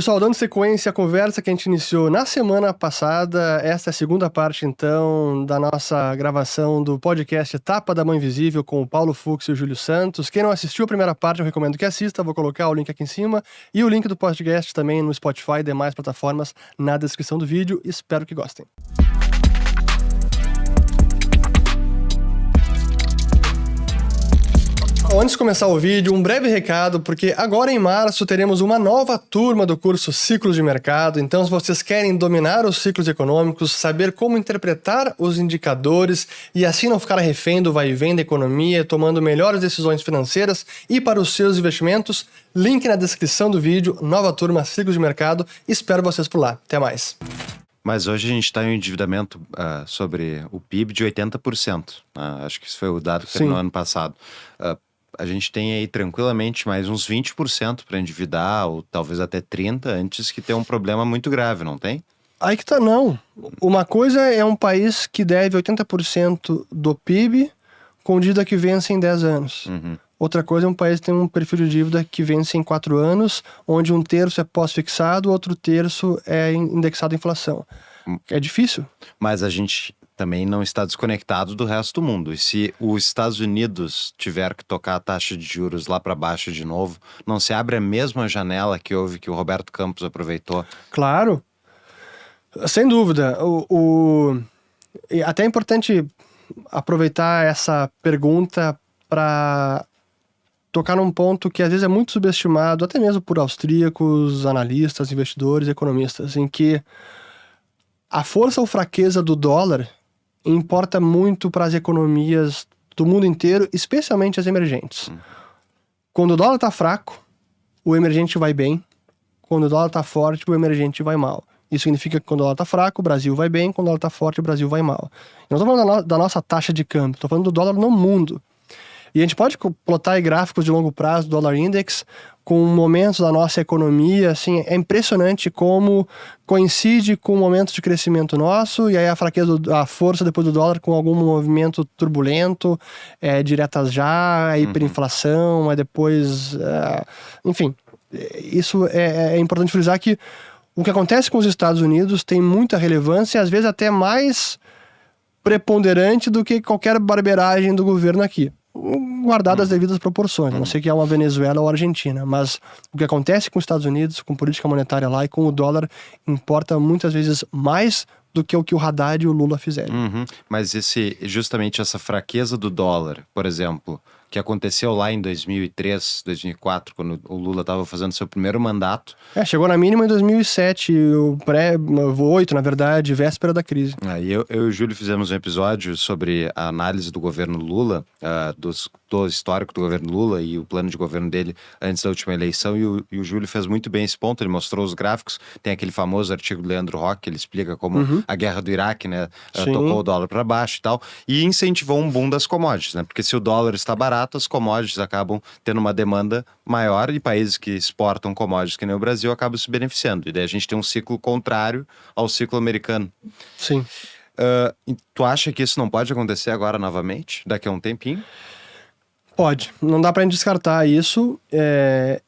Pessoal, dando sequência à conversa que a gente iniciou na semana passada, esta é a segunda parte, então, da nossa gravação do podcast Tapa da Mão Invisível com o Paulo Fux e o Júlio Santos. Quem não assistiu a primeira parte, eu recomendo que assista, vou colocar o link aqui em cima e o link do podcast também no Spotify e demais plataformas na descrição do vídeo. Espero que gostem. Antes de começar o vídeo, um breve recado, porque agora em março teremos uma nova turma do curso Ciclos de Mercado. Então, se vocês querem dominar os ciclos econômicos, saber como interpretar os indicadores e assim não ficar refém do vai e vem da economia, tomando melhores decisões financeiras e para os seus investimentos, link na descrição do vídeo, nova turma Ciclos de Mercado. Espero vocês por lá. Até mais. Mas hoje a gente está em um endividamento sobre o PIB de 80%. Acho que isso foi o dado que terminou ano passado. A gente tem aí tranquilamente mais uns 20% para endividar, ou talvez até 30%, antes que tenha um problema muito grave, não tem? Aí que tá, não. Uma coisa é um país que deve 80% do PIB com dívida que vence em 10 anos. Outra coisa é um país que tem um perfil de dívida que vence em 4 anos, onde um terço é pós-fixado, outro terço é indexado à inflação. É difícil. Mas a gente também não está desconectado do resto do mundo. E se os Estados Unidos tiver que tocar a taxa de juros lá para baixo de novo, não se abre a mesma janela que houve, que o Roberto Campos aproveitou? Claro, sem dúvida. E até é importante aproveitar essa pergunta para tocar num ponto que às vezes é muito subestimado, até mesmo por austríacos, analistas, investidores, economistas, em que a força ou fraqueza do dólar importa muito para as economias do mundo inteiro, especialmente as emergentes. Quando o dólar está fraco, o emergente vai bem. Quando o dólar está forte, o emergente vai mal. Isso significa que quando o dólar está fraco, o Brasil vai bem. Quando o dólar está forte, o Brasil vai mal. Eu não estou falando da nossa taxa de câmbio, estou falando do dólar no mundo. E a gente pode plotar aí gráficos de longo prazo do dólar index com momentos da nossa economia, assim, é impressionante como coincide com momentos de crescimento nosso, e aí a fraqueza, a força depois do dólar com algum movimento turbulento, diretas já, a hiperinflação, aí depois, enfim, isso é importante frisar que o que acontece com os Estados Unidos tem muita relevância, e às vezes até mais preponderante do que qualquer barbeiragem do governo aqui. Guardado as devidas proporções, a não ser que é uma Venezuela ou Argentina, mas o que acontece com os Estados Unidos, com política monetária lá e com o dólar, importa muitas vezes mais do que o Haddad e o Lula fizerem. Mas justamente essa fraqueza do dólar, por exemplo, que aconteceu lá em 2003, 2004, quando o Lula estava fazendo seu primeiro mandato. Chegou na mínima em 2007, o 2008, na verdade, véspera da crise. Eu e o Júlio fizemos um episódio sobre a análise do governo Lula, do histórico do governo Lula e o plano de governo dele antes da última eleição, e o Júlio fez muito bem esse ponto, ele mostrou os gráficos, tem aquele famoso artigo do Leandro Roque, ele explica como a guerra do Iraque, né, tocou o dólar para baixo e tal, e incentivou um boom das commodities, né, porque se o dólar está barato, as commodities acabam tendo uma demanda maior e países que exportam commodities, que nem o Brasil, acabam se beneficiando. E daí a gente tem um ciclo contrário ao ciclo americano. Sim. Tu acha que isso não pode acontecer agora novamente, daqui a um tempinho? Pode. Não dá pra gente descartar isso.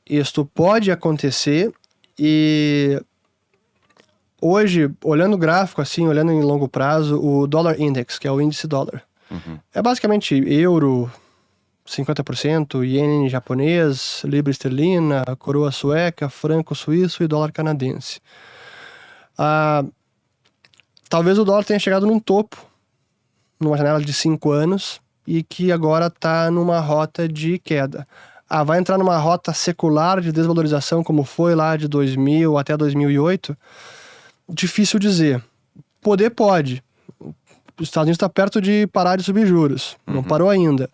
Isto pode acontecer e hoje, olhando o gráfico, assim, olhando em longo prazo, o Dollar Index, que é o índice dólar, é basicamente euro 50%, iene japonês, libra esterlina, coroa sueca, franco suíço e dólar canadense. Talvez o dólar tenha chegado num topo, numa janela de 5 anos, e que agora está numa rota de queda. Vai entrar numa rota secular de desvalorização, como foi lá de 2000 até 2008? Difícil dizer. Pode. Os Estados Unidos está perto de parar de subir juros. Não parou ainda.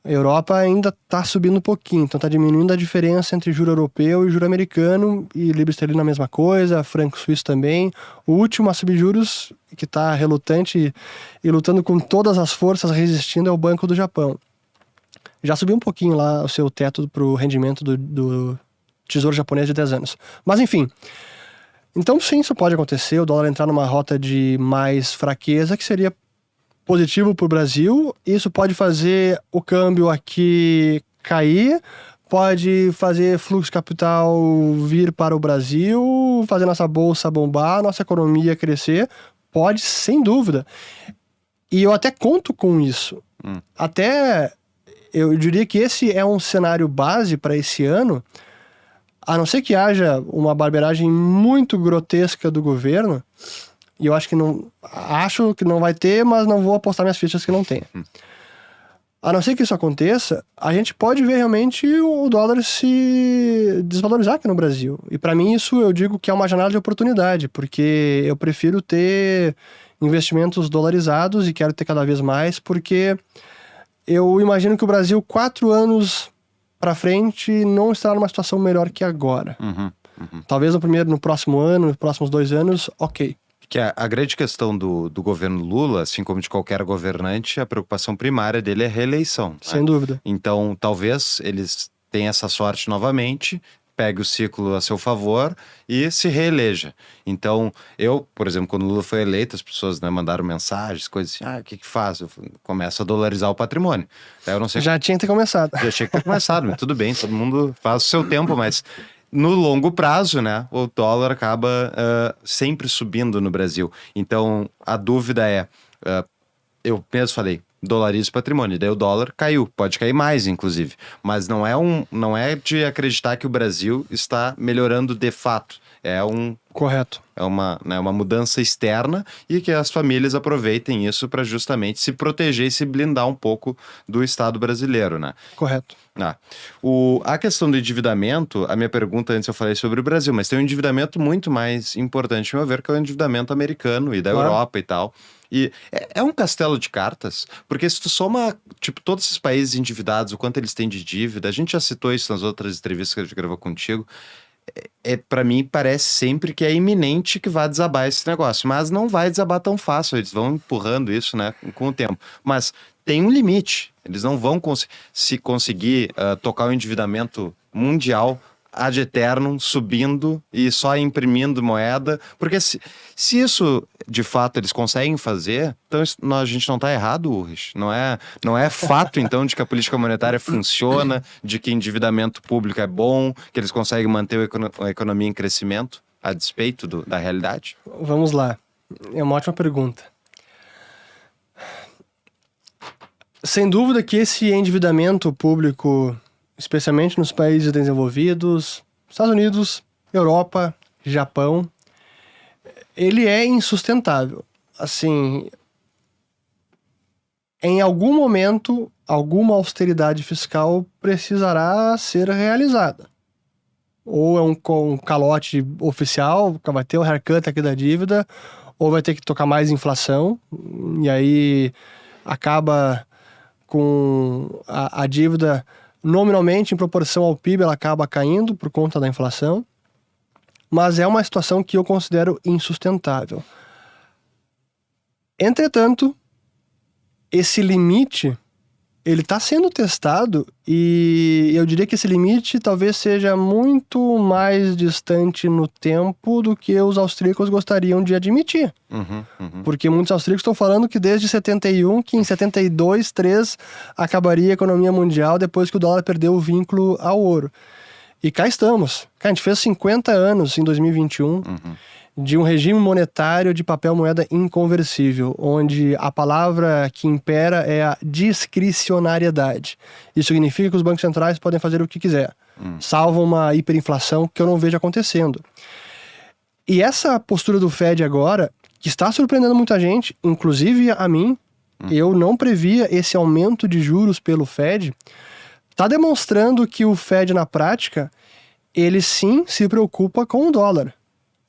A Europa ainda está subindo um pouquinho, então está diminuindo a diferença entre juro europeu e juro americano, e libra esterlina a mesma coisa, franco suíço também. O último a subir juros, que está relutante e lutando com todas as forças, resistindo, é o Banco do Japão. Já subiu um pouquinho lá o seu teto para o rendimento do Tesouro Japonês de 10 anos. Mas enfim, então sim, isso pode acontecer, o dólar entrar numa rota de mais fraqueza, que seria positivo para o Brasil. Isso pode fazer o câmbio aqui cair, pode fazer fluxo de capital vir para o Brasil, fazer nossa bolsa bombar, nossa economia crescer. Pode, sem dúvida. E eu até conto com isso. Até, eu diria que esse é um cenário base para esse ano, a não ser que haja uma barbeiragem muito grotesca do governo, e eu acho que não vai ter, mas não vou apostar minhas fichas que não tenha. A não ser que isso aconteça, a gente pode ver realmente o dólar se desvalorizar aqui no Brasil. E para mim isso eu digo que é uma janela de oportunidade, porque eu prefiro ter investimentos dolarizados e quero ter cada vez mais, porque eu imagino que o Brasil, 4 anos para frente, não estará numa situação melhor que agora. Talvez no próximo ano, nos próximos 2 anos, ok. Que a grande questão do governo Lula, assim como de qualquer governante, a preocupação primária dele é a reeleição. Sem dúvida. Então, talvez eles tenham essa sorte novamente, pegue o ciclo a seu favor e se reeleja. Então, por exemplo, quando o Lula foi eleito, as pessoas mandaram mensagens, coisas assim, o que faz? Eu começo a dolarizar o patrimônio. Eu não sei. Já tinha que ter começado. Já tinha que ter começado, mas tudo bem, todo mundo faz o seu tempo, mas no longo prazo, né, o dólar acaba sempre subindo no Brasil. Então, a dúvida é, eu mesmo falei, dolariza o patrimônio, daí o dólar caiu, pode cair mais, inclusive. Mas não é de acreditar que o Brasil está melhorando de fato. Correto. É uma mudança externa e que as famílias aproveitem isso para justamente se proteger e se blindar um pouco do Estado brasileiro, né? Correto. A questão do endividamento, a minha pergunta antes eu falei sobre o Brasil, mas tem um endividamento muito mais importante, ao meu ver, que é o endividamento americano e da Europa e tal. E é um castelo de cartas, porque se tu soma, todos esses países endividados, o quanto eles têm de dívida, a gente já citou isso nas outras entrevistas que a gente gravou contigo, para mim parece sempre que é iminente que vai desabar esse negócio, mas não vai desabar tão fácil, eles vão empurrando isso, né, com o tempo. Mas tem um limite, eles não vão conseguir tocar o endividamento mundial ad eternum, subindo e só imprimindo moeda, porque se isso de fato eles conseguem fazer, então a gente não está errado, Ulrich. Não é fato então de que a política monetária funciona, de que endividamento público é bom, que eles conseguem manter a economia em crescimento a despeito da realidade? Vamos lá, é uma ótima pergunta. Sem dúvida que esse endividamento público, especialmente nos países desenvolvidos, Estados Unidos, Europa, Japão, ele é insustentável. Assim, em algum momento, alguma austeridade fiscal precisará ser realizada. Ou é um calote oficial, vai ter o haircut aqui da dívida, ou vai ter que tocar mais inflação, e aí acaba com a dívida nominalmente, em proporção ao PIB, ela acaba caindo por conta da inflação, mas é uma situação que eu considero insustentável. Entretanto, esse limite, ele está sendo testado e eu diria que esse limite talvez seja muito mais distante no tempo do que os austríacos gostariam de admitir. Porque muitos austríacos estão falando que desde 71, que em 72, 3 acabaria a economia mundial depois que o dólar perdeu o vínculo ao ouro. E cá estamos. A gente fez 50 anos em 2021 de um regime monetário de papel moeda inconversível, onde a palavra que impera é a discricionariedade. Isso significa que os bancos centrais podem fazer o que quiser, salvo uma hiperinflação que eu não vejo acontecendo. E essa postura do Fed agora, que está surpreendendo muita gente, inclusive a mim, eu não previa esse aumento de juros pelo Fed, está demonstrando que o Fed, na prática, ele sim se preocupa com o dólar.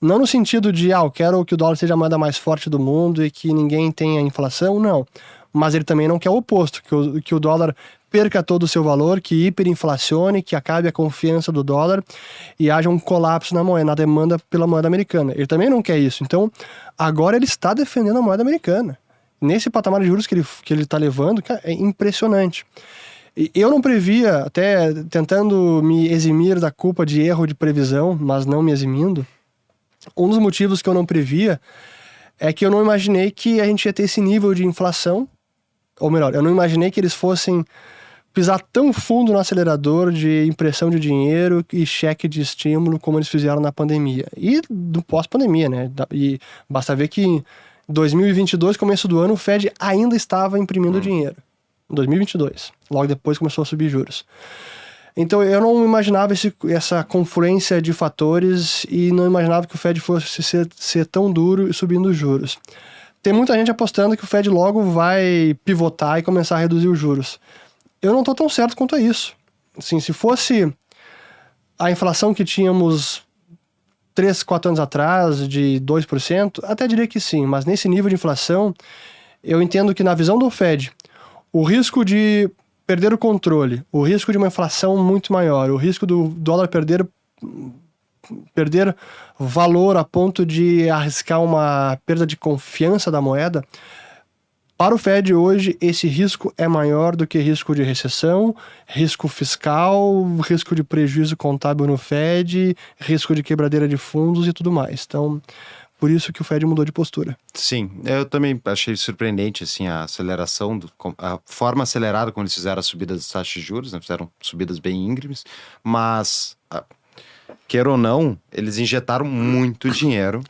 Não no sentido de, eu quero que o dólar seja a moeda mais forte do mundo e que ninguém tenha inflação, não. Mas ele também não quer o oposto, que o dólar perca todo o seu valor, que hiperinflacione, que acabe a confiança do dólar e haja um colapso na demanda pela moeda americana. Ele também não quer isso. Então, agora ele está defendendo a moeda americana. Nesse patamar de juros que ele está levando, cara, é impressionante. E eu não previa, até tentando me eximir da culpa de erro de previsão, mas não me eximindo, um dos motivos que eu não previa é que eu não imaginei que a gente ia ter esse nível de inflação, ou melhor, eu não imaginei que eles fossem pisar tão fundo no acelerador de impressão de dinheiro e cheque de estímulo como eles fizeram na pandemia. E do pós-pandemia, né? E basta ver que em 2022, começo do ano, o Fed ainda estava imprimindo dinheiro. Em 2022. Logo depois começou a subir juros. Então eu não imaginava essa confluência de fatores e não imaginava que o Fed fosse ser tão duro e subindo os juros. Tem muita gente apostando que o Fed logo vai pivotar e começar a reduzir os juros. Eu não estou tão certo quanto a isso. Assim, se fosse a inflação que tínhamos 3, 4 anos atrás, de 2%, até diria que sim, mas nesse nível de inflação, eu entendo que na visão do Fed, o risco de perder o controle, o risco de uma inflação muito maior, o risco do dólar perder valor a ponto de arriscar uma perda de confiança da moeda, para o Fed hoje esse risco é maior do que risco de recessão, risco fiscal, risco de prejuízo contábil no Fed, risco de quebradeira de fundos e tudo mais. Então, por isso que o Fed mudou de postura. Sim, eu também achei surpreendente assim, a aceleração, a forma acelerada como eles fizeram a subida das taxas de juros, né? Fizeram subidas bem íngremes, mas, queira ou não, eles injetaram muito dinheiro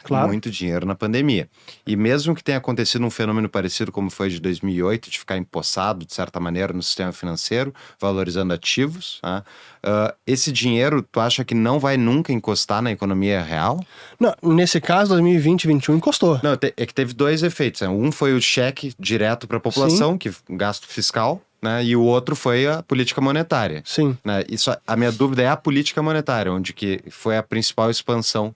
na pandemia. E mesmo que tenha acontecido um fenômeno parecido como foi de 2008, de ficar empossado, de certa maneira, no sistema financeiro, valorizando ativos, tá? Esse dinheiro, tu acha que não vai nunca encostar na economia real? Não, nesse caso, 2020 e 2021 encostou. Não, é que teve dois efeitos, né? Um foi o cheque direto para a população, que gasto fiscal, né? E o outro foi a política monetária. Sim. Né? A minha dúvida é a política monetária, onde que foi a principal expansão,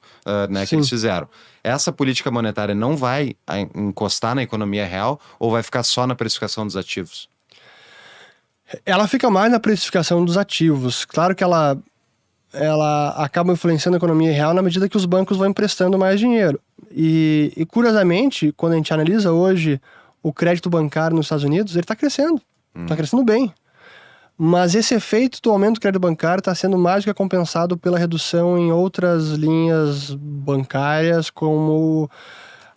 né, que eles fizeram. Essa política monetária não vai encostar na economia real ou vai ficar só na precificação dos ativos? Ela fica mais na precificação dos ativos. Claro que ela acaba influenciando a economia real na medida que os bancos vão emprestando mais dinheiro. E curiosamente, quando a gente analisa hoje o crédito bancário nos Estados Unidos, ele está crescendo. Está crescendo bem. Mas esse efeito do aumento do crédito bancário está sendo mais do que compensado pela redução em outras linhas bancárias, como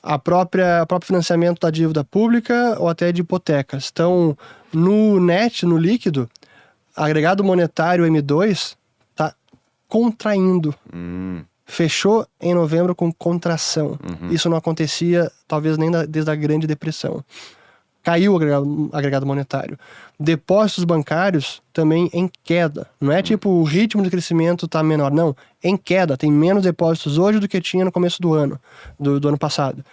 o próprio financiamento da dívida pública ou até de hipotecas. Então, no net, no líquido, agregado monetário M2 está contraindo. Fechou em novembro com contração. Isso não acontecia, talvez, nem desde a Grande Depressão. Caiu o agregado monetário. Depósitos bancários também em queda. Não é tipo o ritmo de crescimento está menor, não. Em queda. Tem menos depósitos hoje do que tinha no começo do ano, do ano passado.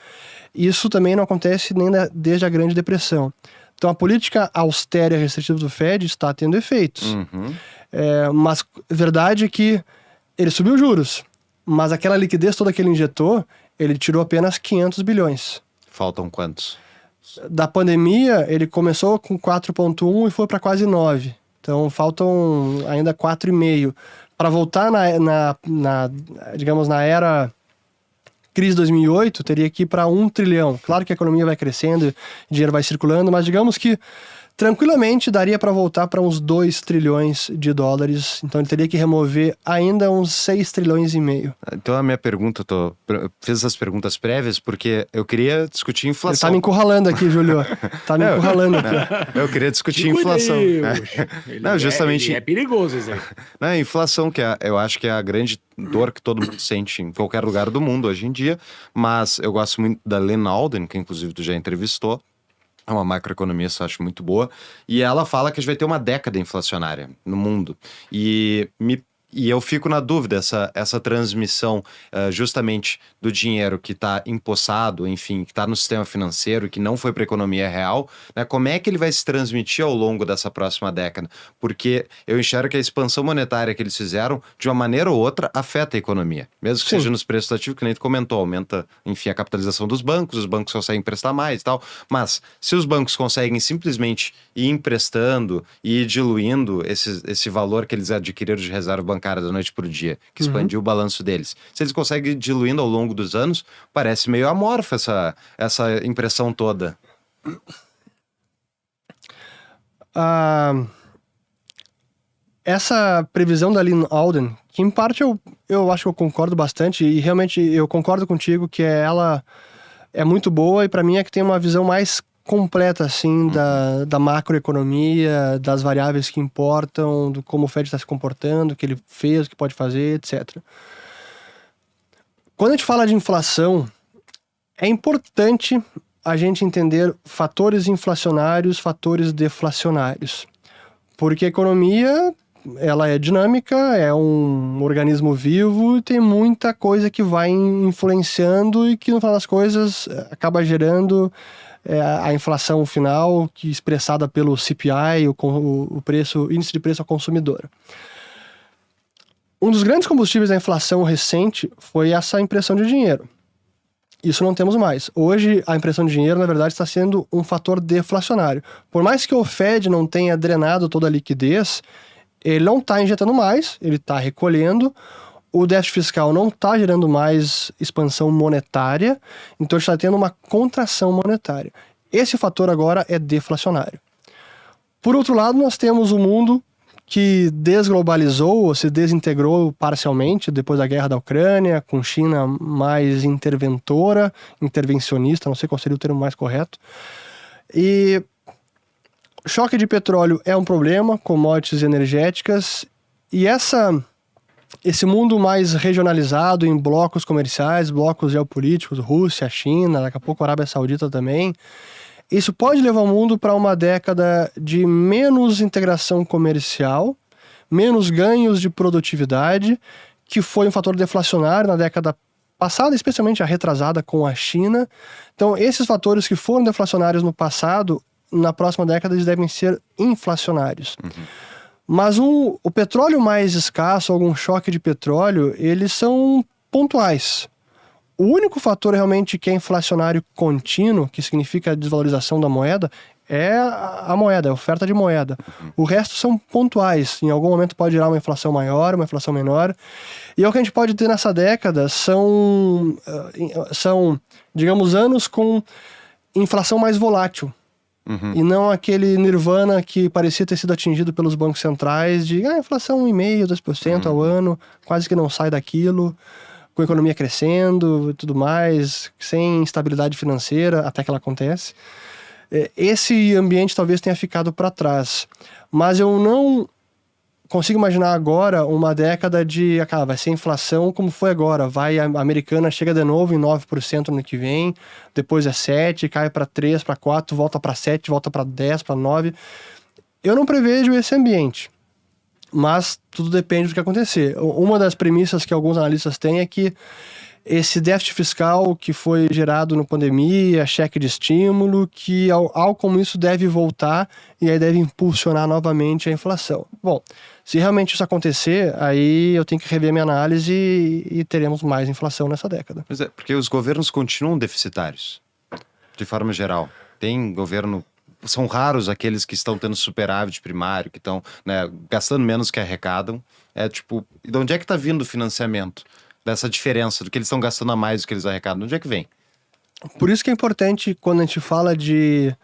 Isso também não acontece nem desde a Grande Depressão. Então a política austera e restritiva do Fed está tendo efeitos. Mas a verdade é que ele subiu juros, mas aquela liquidez toda que ele injetou, ele tirou apenas 500 bilhões. Faltam quantos? Da pandemia, ele começou com 4,1 e foi para quase 9. Então, faltam ainda 4,5. Para voltar digamos, na era crise 2008, teria que ir para 1 trilhão. Claro que a economia vai crescendo, dinheiro vai circulando, mas digamos que tranquilamente daria para voltar para uns 2 trilhões de dólares. Então ele teria que remover ainda uns 6 trilhões e meio. Então a minha pergunta, fiz essas perguntas prévias porque eu queria discutir inflação. Ele tá me encurralando aqui, Júlio. Tá me encurralando aqui. Eu queria discutir inflação. Não, justamente. É perigoso isso aí. Não, a inflação, eu acho que é a grande dor que todo mundo sente em qualquer lugar do mundo hoje em dia. Mas eu gosto muito da Lynn Alden, que inclusive tu já entrevistou. É uma macroeconomista, acho muito boa. E ela fala que a gente vai ter uma década inflacionária no mundo. E eu fico na dúvida, essa transmissão justamente do dinheiro que está empossado, enfim, que está no sistema financeiro, que não foi para a economia real, né? Como é que ele vai se transmitir ao longo dessa próxima década? Porque eu enxergo que a expansão monetária que eles fizeram, de uma maneira ou outra, afeta a economia. Mesmo que seja nos preços ativos, que nem tu comentou, aumenta, enfim, a capitalização dos bancos, os bancos conseguem emprestar mais e tal. Mas, se os bancos conseguem simplesmente ir emprestando e ir diluindo esse valor que eles adquiriram de reserva bancária da noite para o dia, que expandiu o balanço deles. Se eles conseguem ir diluindo ao longo dos anos, parece meio amorfa essa impressão toda. Essa previsão da Lynn Alden, que em parte eu acho que eu concordo bastante, e realmente eu concordo contigo que ela é muito boa, e para mim é que tem uma visão mais completa, assim, da macroeconomia, das variáveis que importam, do como o Fed está se comportando, o que ele fez, o que pode fazer, etc. Quando a gente fala de inflação, é importante a gente entender fatores inflacionários, fatores deflacionários. Porque a economia, ela é dinâmica, é um organismo vivo e tem muita coisa que vai influenciando e que, no final das coisas, acaba gerando a inflação final, que é expressada pelo CPI, o índice de preço ao consumidor. Um dos grandes combustíveis da inflação recente foi essa impressão de dinheiro. Isso não temos mais. Hoje, a impressão de dinheiro, na verdade, está sendo um fator deflacionário. Por mais que o Fed não tenha drenado toda a liquidez, ele não está injetando mais, ele está recolhendo. O déficit fiscal não está gerando mais expansão monetária, então está tendo uma contração monetária. Esse fator agora é deflacionário. Por outro lado, nós temos o mundo que desglobalizou ou se desintegrou parcialmente depois da guerra da Ucrânia, com China mais intervencionista, não sei qual seria o termo mais correto. E choque de petróleo é um problema, commodities energéticas, e esse mundo mais regionalizado em blocos comerciais, blocos geopolíticos, Rússia, China, daqui a pouco a Arábia Saudita também, isso pode levar o mundo para uma década de menos integração comercial, menos ganhos de produtividade, que foi um fator deflacionário na década passada, especialmente a retrasada com a China. Então, esses fatores que foram deflacionários no passado, na próxima década eles devem ser inflacionários. Mas o petróleo mais escasso, algum choque de petróleo, eles são pontuais. O único fator realmente que é inflacionário contínuo, que significa a desvalorização da moeda, é a moeda, a oferta de moeda. O resto são pontuais. Em algum momento pode gerar uma inflação maior, uma inflação menor. E o que a gente pode ter nessa década são digamos, anos com inflação mais volátil. E não aquele nirvana que parecia ter sido atingido pelos bancos centrais de inflação 1,5%, 2% ao ano, quase que não sai daquilo, com a economia crescendo e tudo mais, sem instabilidade financeira, até que ela acontece. Esse ambiente talvez tenha ficado para trás. Mas eu não consigo imaginar agora uma década de... vai ser inflação como foi agora. A americana chega de novo em 9% no ano que vem, depois é 7%, cai para 3%, para 4%, volta para 7%, volta para 10%, para 9%. Eu não prevejo esse ambiente. Mas tudo depende do que acontecer. Uma das premissas que alguns analistas têm é que esse déficit fiscal que foi gerado na pandemia, cheque de estímulo, que algo como isso deve voltar e aí deve impulsionar novamente a inflação. Bom, se realmente isso acontecer, aí eu tenho que rever minha análise e teremos mais inflação nessa década. Pois é, porque os governos continuam deficitários, de forma geral. Tem governo... São raros aqueles que estão tendo superávit primário, que estão, né, gastando menos que arrecadam. E de onde é que está vindo o financiamento dessa diferença, do que eles estão gastando a mais do que eles arrecadam? De onde é que vem? Por isso que é importante, quando a gente fala de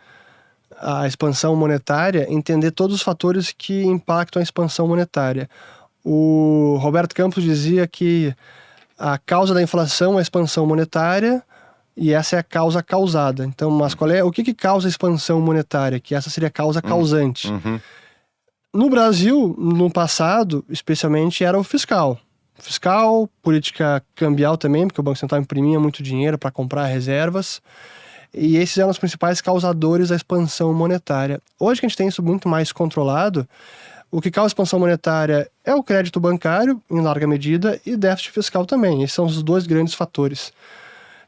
a expansão monetária, entender todos os fatores que impactam a expansão monetária. O Roberto Campos dizia que a causa da inflação é a expansão monetária, e essa é a causa causada. Então, mas o que causa a expansão monetária? Que essa seria a causa causante. No Brasil, no passado, especialmente, era o fiscal. Fiscal, política cambial também, porque o Banco Central imprimia muito dinheiro para comprar reservas. E esses eram os principais causadores da expansão monetária. Hoje que a gente tem isso muito mais controlado, o que causa expansão monetária é o crédito bancário, em larga medida, e déficit fiscal também. Esses são os dois grandes fatores.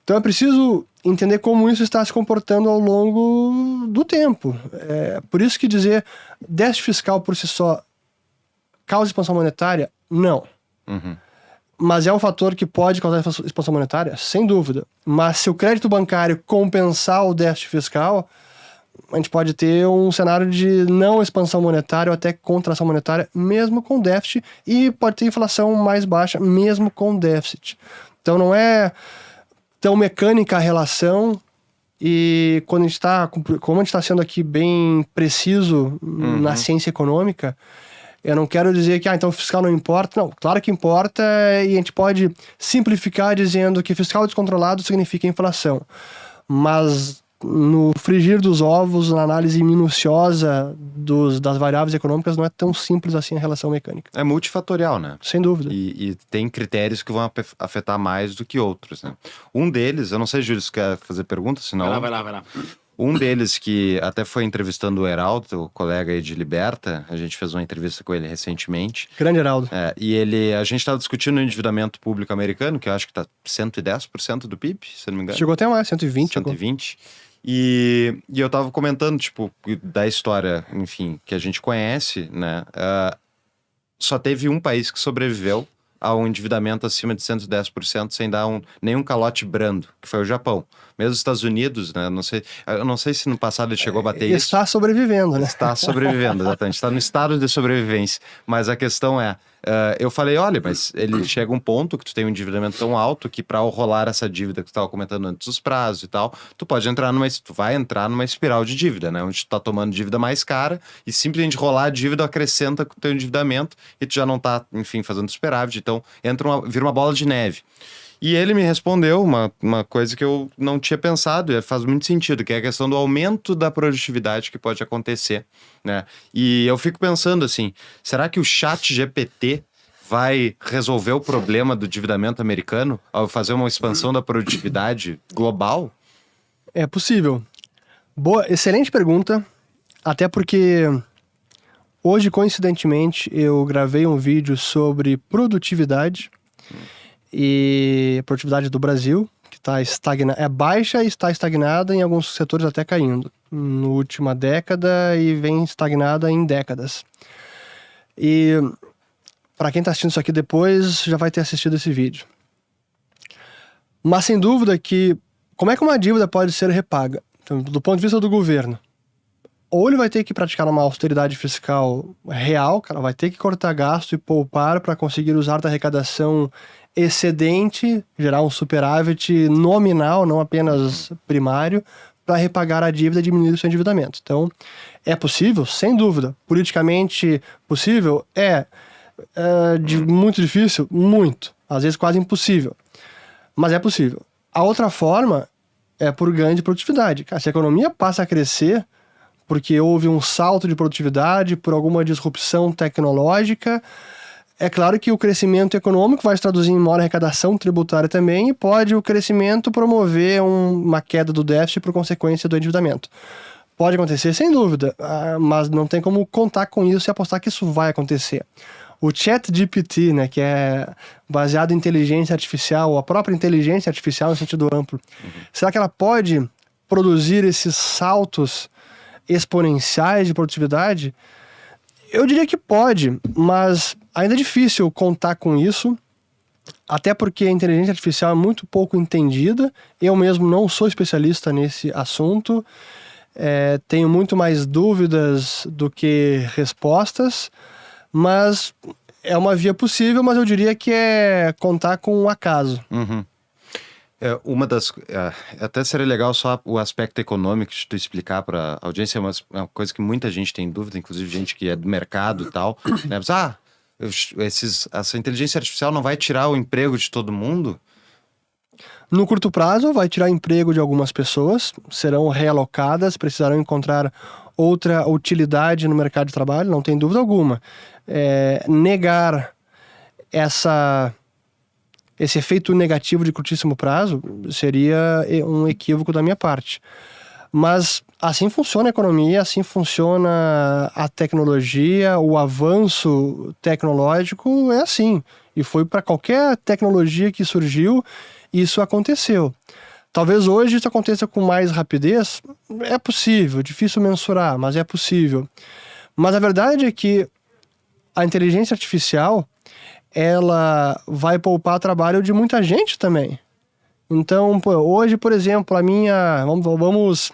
Então é preciso entender como isso está se comportando ao longo do tempo. Por isso que dizer déficit fiscal por si só causa expansão monetária, não. Mas é um fator que pode causar expansão monetária, sem dúvida. Mas se o crédito bancário compensar o déficit fiscal, a gente pode ter um cenário de não expansão monetária ou até contração monetária, mesmo com déficit, e pode ter inflação mais baixa, mesmo com déficit. Então não é tão mecânica a relação, e quando a gente está, como a gente está sendo aqui bem preciso na ciência econômica, eu não quero dizer que então o fiscal não importa. Não, claro que importa, e a gente pode simplificar dizendo que fiscal descontrolado significa inflação. Mas no frigir dos ovos, na análise minuciosa das variáveis econômicas, não é tão simples assim a relação mecânica. É multifatorial, né? Sem dúvida. E tem critérios que vão afetar mais do que outros, né? Um deles, eu não sei, Júlio, se quer fazer pergunta, senão... Vai lá. Um deles que até foi entrevistando o Heraldo, o colega aí de Liberta, a gente fez uma entrevista com ele recentemente. Grande Heraldo. E a gente estava discutindo o endividamento público americano, que eu acho que está 110% do PIB, se não me engano. Chegou até mais, 120. 120. E eu tava comentando, tipo, da história, enfim, que a gente conhece, né? Só teve um país que sobreviveu a um endividamento acima de 110% sem dar nenhum calote brando, que foi o Japão. Mesmo os Estados Unidos, né? Eu não sei se no passado ele chegou a bater isso. Está sobrevivendo, né? Está sobrevivendo, exatamente. Está no estado de sobrevivência. Mas a questão é, eu falei, olha, mas ele chega um ponto que tu tem um endividamento tão alto que para rolar essa dívida que tu estava comentando antes, os prazos e tal, tu vai entrar numa espiral de dívida, né? Onde tu tá tomando dívida mais cara e simplesmente rolar a dívida acrescenta com o teu endividamento e tu já não tá, enfim, fazendo superávit. Então, vira uma bola de neve. E ele me respondeu uma coisa que eu não tinha pensado, e faz muito sentido, que é a questão do aumento da produtividade que pode acontecer, né? E eu fico pensando assim, será que o ChatGPT vai resolver o problema do endividamento americano ao fazer uma expansão da produtividade global? É possível. Boa, excelente pergunta, até porque hoje, coincidentemente, eu gravei um vídeo sobre produtividade e produtividade do Brasil, que está é baixa e está estagnada, em alguns setores até caindo na última década e vem estagnada em décadas. E para quem está assistindo isso aqui depois, já vai ter assistido esse vídeo. Mas sem dúvida que, como é que uma dívida pode ser repaga? Então, do ponto de vista do governo, ou ele vai ter que praticar uma austeridade fiscal real, cara, vai ter que cortar gasto e poupar para conseguir usar da arrecadação excedente, gerar um superávit nominal, não apenas primário, para repagar a dívida e diminuir o seu endividamento. Então, é possível? Sem dúvida. Politicamente possível? Muito difícil? Muito. Às vezes quase impossível. Mas é possível. A outra forma é por ganho de produtividade. Se a economia passa a crescer porque houve um salto de produtividade, por alguma disrupção tecnológica, é claro que o crescimento econômico vai se traduzir em maior arrecadação tributária também, e pode o crescimento promover uma queda do déficit por consequência do endividamento. Pode acontecer, sem dúvida, mas não tem como contar com isso e apostar que isso vai acontecer. O ChatGPT, né, que é baseado em inteligência artificial, ou a própria inteligência artificial no sentido amplo, será que ela pode produzir esses saltos exponenciais de produtividade? Eu diria que pode, mas ainda é difícil contar com isso, até porque a inteligência artificial é muito pouco entendida. Eu mesmo não sou especialista nesse assunto, tenho muito mais dúvidas do que respostas, mas é uma via possível, mas eu diria que é contar com um acaso. Até seria legal só o aspecto econômico de tu explicar para a audiência, é uma coisa que muita gente tem dúvida, inclusive gente que é do mercado e tal, né? Mas, essa inteligência artificial não vai tirar o emprego de todo mundo? No curto prazo, vai tirar emprego de algumas pessoas, serão realocadas, precisarão encontrar outra utilidade no mercado de trabalho, não tem dúvida alguma. Negar esse efeito negativo de curtíssimo prazo seria um equívoco da minha parte. Mas assim funciona a economia, assim funciona a tecnologia, o avanço tecnológico é assim. E foi para qualquer tecnologia que surgiu, isso aconteceu. Talvez hoje isso aconteça com mais rapidez, é possível, difícil mensurar, mas é possível. Mas a verdade é que a inteligência artificial, ela vai poupar trabalho de muita gente também. Então, hoje, por exemplo, vamos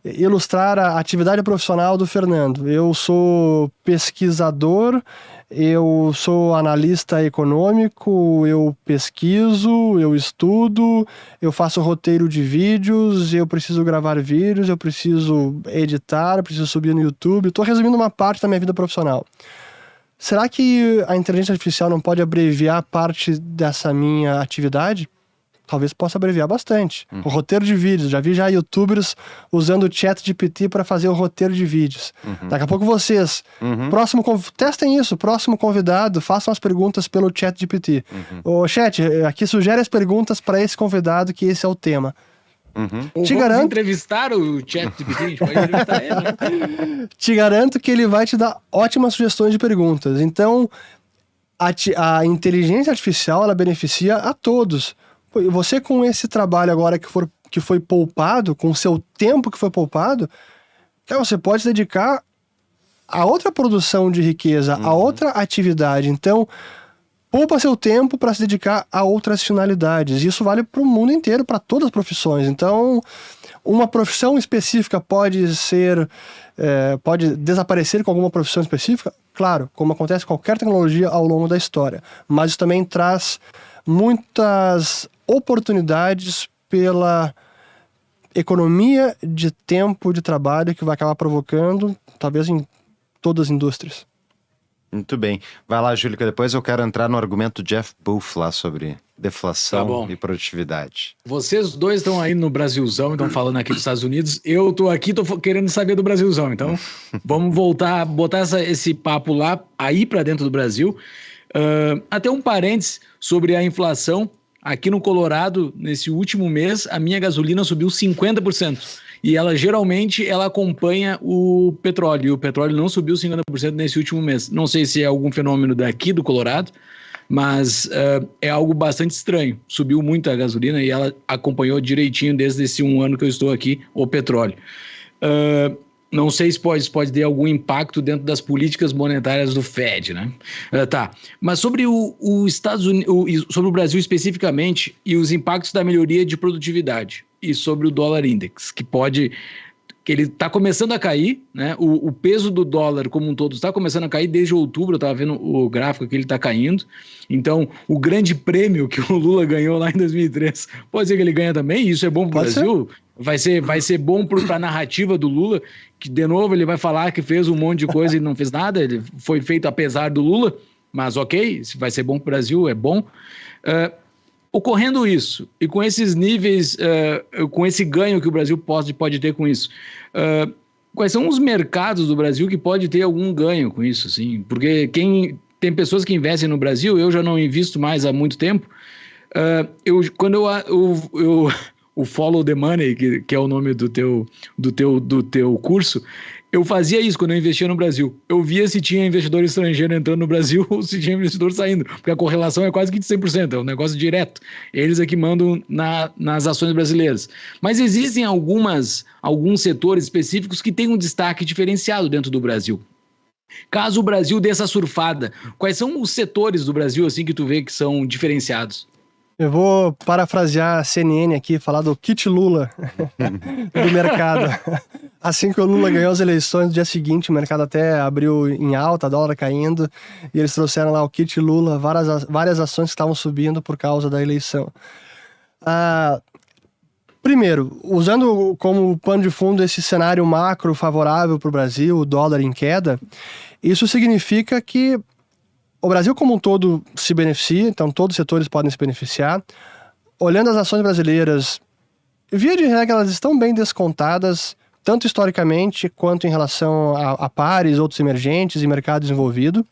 ilustrar a atividade profissional do Fernando. Eu sou pesquisador, eu sou analista econômico, eu pesquiso, eu estudo, eu faço roteiro de vídeos, eu preciso gravar vídeos, eu preciso editar, eu preciso subir no YouTube. Estou resumindo uma parte da minha vida profissional. Será que a inteligência artificial não pode abreviar parte dessa minha atividade? talvez possa abreviar bastante. O roteiro de vídeos, já vi youtubers usando o ChatGPT para fazer o roteiro de vídeos. Daqui a pouco vocês, testem isso, próximo convidado, façam as perguntas pelo ChatGPT. O chat, aqui sugere as perguntas para esse convidado, que esse é o tema. Te garanto entrevistar o ChatGPT, a gente pode entrevistar ele, né? Te garanto que ele vai te dar ótimas sugestões de perguntas. Então, a inteligência artificial, ela beneficia a todos. Você, com esse trabalho agora que foi poupado, com o seu tempo que foi poupado, você pode se dedicar a outra produção de riqueza, a outra atividade. Então, poupa seu tempo para se dedicar a outras finalidades. Isso vale para o mundo inteiro, para todas as profissões. Então, uma profissão específica pode desaparecer com alguma profissão específica? Claro, como acontece com qualquer tecnologia ao longo da história. Mas isso também traz muitas oportunidades pela economia de tempo de trabalho que vai acabar provocando, talvez em todas as indústrias. Muito bem. Vai lá, Júlio, que depois eu quero entrar no argumento do Jeff Booth lá sobre deflação e produtividade. Vocês dois estão aí no Brasilzão, estão falando aqui dos Estados Unidos. Eu tô aqui, tô querendo saber do Brasilzão. Então, vamos voltar, botar esse papo lá, aí para dentro do Brasil. Até um parênteses sobre a inflação. Aqui no Colorado, nesse último mês, a minha gasolina subiu 50%. E ela geralmente acompanha o petróleo. E o petróleo não subiu 50% nesse último mês. Não sei se é algum fenômeno daqui do Colorado, mas é algo bastante estranho. Subiu muito a gasolina e ela acompanhou direitinho desde esse 1 ano que eu estou aqui, o petróleo. Não sei se pode ter algum impacto dentro das políticas monetárias do Fed, né? Tá. Mas sobre Estados Unidos, sobre o Brasil especificamente e os impactos da melhoria de produtividade e sobre o dólar index, que ele está começando a cair, né? O peso do dólar como um todo está começando a cair desde outubro. Eu estava vendo o gráfico que ele está caindo. Então, o grande prêmio que o Lula ganhou lá em 2003, pode ser que ele ganha também, e isso é bom para o Brasil. Vai ser bom para a narrativa do Lula, que de novo ele vai falar que fez um monte de coisa e não fez nada, ele foi feito apesar do Lula, mas ok, se vai ser bom para o Brasil, é bom. Ocorrendo isso, e com esses níveis, com esse ganho que o Brasil pode ter com isso, quais são os mercados do Brasil que pode ter algum ganho com isso? Assim? Porque tem pessoas que investem no Brasil, eu já não invisto mais há muito tempo. O Follow the Money, que é o nome do teu curso, eu fazia isso quando eu investia no Brasil. Eu via se tinha investidor estrangeiro entrando no Brasil ou se tinha investidor saindo, porque a correlação é quase que de 100%, é um negócio direto. Eles é que mandam nas ações brasileiras. Mas existem alguns setores específicos que têm um destaque diferenciado dentro do Brasil. Caso o Brasil dê essa surfada, quais são os setores do Brasil assim que tu vê que são diferenciados? Eu vou parafrasear a CNN aqui, falar do kit Lula do mercado. Assim que o Lula ganhou as eleições, no dia seguinte o mercado até abriu em alta, dólar caindo, e eles trouxeram lá o kit Lula, várias ações que estavam subindo por causa da eleição. Primeiro, usando como pano de fundo esse cenário macro favorável para o Brasil, o dólar em queda, isso significa que o Brasil como um todo se beneficia, então todos os setores podem se beneficiar. Olhando as ações brasileiras, via de regra, elas estão bem descontadas, tanto historicamente quanto em relação a pares, outros emergentes e mercado desenvolvido.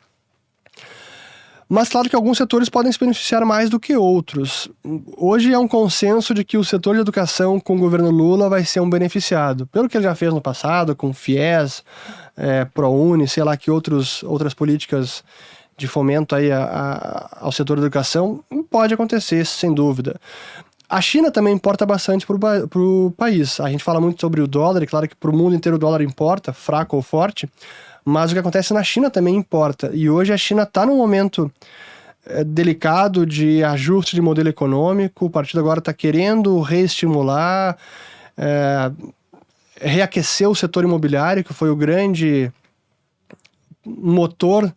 Mas claro que alguns setores podem se beneficiar mais do que outros. Hoje é um consenso de que o setor de educação com o governo Lula vai ser um beneficiado. Pelo que ele já fez no passado, com FIES, ProUni, sei lá que outras políticas de fomento aí ao setor da educação, pode acontecer, sem dúvida. A China também importa bastante para o país. A gente fala muito sobre o dólar, e claro que para o mundo inteiro o dólar importa, fraco ou forte, mas o que acontece na China também importa. E hoje a China está num momento delicado de ajuste de modelo econômico, o partido agora está querendo reestimular, reaquecer o setor imobiliário, que foi o grande motor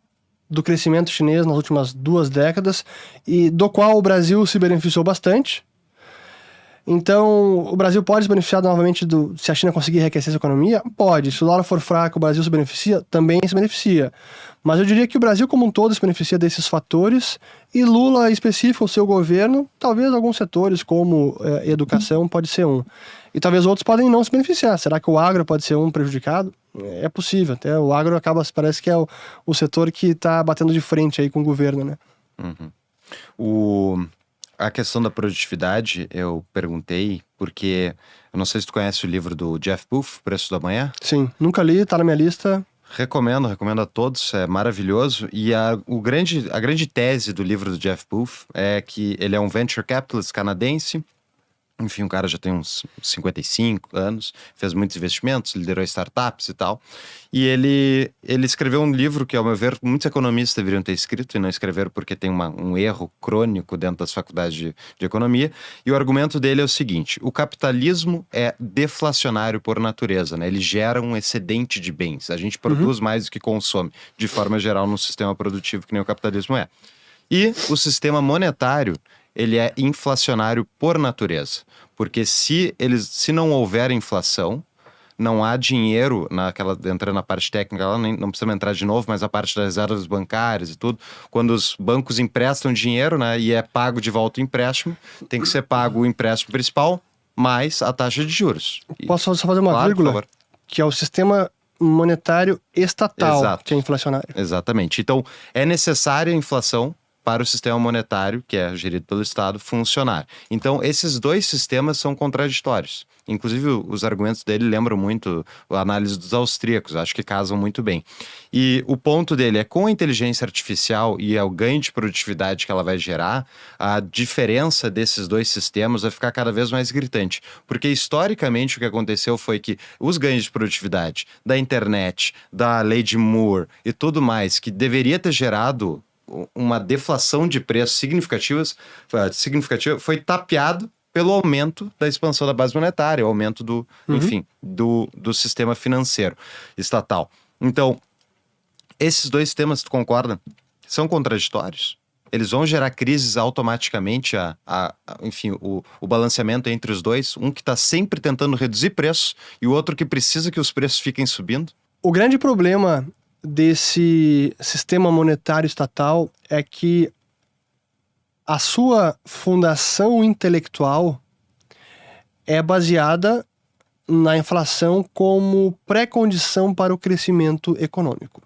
do crescimento chinês nas últimas 2 décadas, e do qual o Brasil se beneficiou bastante. Então, o Brasil pode se beneficiar novamente se a China conseguir enriquecer sua economia? Pode. Se o dólar for fraco, o Brasil se beneficia? Também se beneficia. Mas eu diria que o Brasil como um todo se beneficia desses fatores e Lula, em específico, o seu governo, talvez alguns setores como educação pode ser um. E talvez outros podem não se beneficiar. Será que o agro pode ser um prejudicado? É possível. Até o agro parece que é o setor que está batendo de frente aí com o governo, né? A questão da produtividade, eu perguntei, porque eu não sei se tu conhece o livro do Jeff Booth, Preço do Amanhã. Sim, nunca li, tá na minha lista. Recomendo a todos, é maravilhoso. E a grande tese do livro do Jeff Booth é que ele é um venture capitalist canadense. Enfim, o cara já tem uns 55 anos, fez muitos investimentos, liderou startups e tal. E ele escreveu um livro que, ao meu ver, muitos economistas deveriam ter escrito e não escreveram porque tem um erro crônico dentro das faculdades de economia. E o argumento dele é o seguinte: o capitalismo é deflacionário por natureza, né? Ele gera um excedente de bens. A gente produz mais do que consome, de forma geral, num sistema produtivo que nem o capitalismo é. E o sistema monetário, ele é inflacionário por natureza. Porque se não houver inflação, não há dinheiro entrando na parte técnica, ela não precisa entrar de novo, mas a parte das reservas bancárias e tudo, quando os bancos emprestam dinheiro, né, e é pago de volta o empréstimo, tem que ser pago o empréstimo principal mais a taxa de juros. Posso só fazer uma vírgula? Que é o sistema monetário estatal. Exato. Que é inflacionário. Exatamente. Então, é necessária a inflação para o sistema monetário, que é gerido pelo Estado, funcionar. Então, esses dois sistemas são contraditórios. Inclusive, os argumentos dele lembram muito a análise dos austríacos, acho que casam muito bem. E o ponto dele é, com a inteligência artificial e o ganho de produtividade que ela vai gerar, a diferença desses dois sistemas vai ficar cada vez mais gritante. Porque, historicamente, o que aconteceu foi que os ganhos de produtividade da internet, da lei de Moore e tudo mais, que deveria ter gerado uma deflação de preços significativa, foi tapeado pelo aumento da expansão da base monetária, o aumento do sistema financeiro estatal. Então, esses dois sistemas, tu concorda, são contraditórios? Eles vão gerar crises automaticamente, enfim, o balanceamento entre os dois, um que está sempre tentando reduzir preço e o outro que precisa que os preços fiquem subindo? O grande problema desse sistema monetário estatal é que a sua fundação intelectual é baseada na inflação como pré-condição para o crescimento econômico.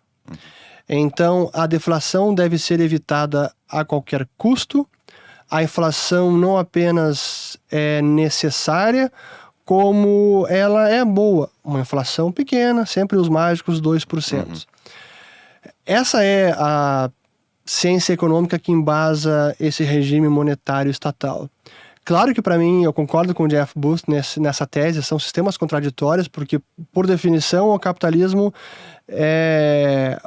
Então, a deflação deve ser evitada a qualquer custo. A inflação não apenas é necessária, como ela é boa. Uma inflação pequena, sempre os mágicos 2%. Essa é a ciência econômica que embasa esse regime monetário estatal. Claro que, para mim, eu concordo com o Jeff Booth nessa tese, são sistemas contraditórios, porque, por definição, o capitalismo,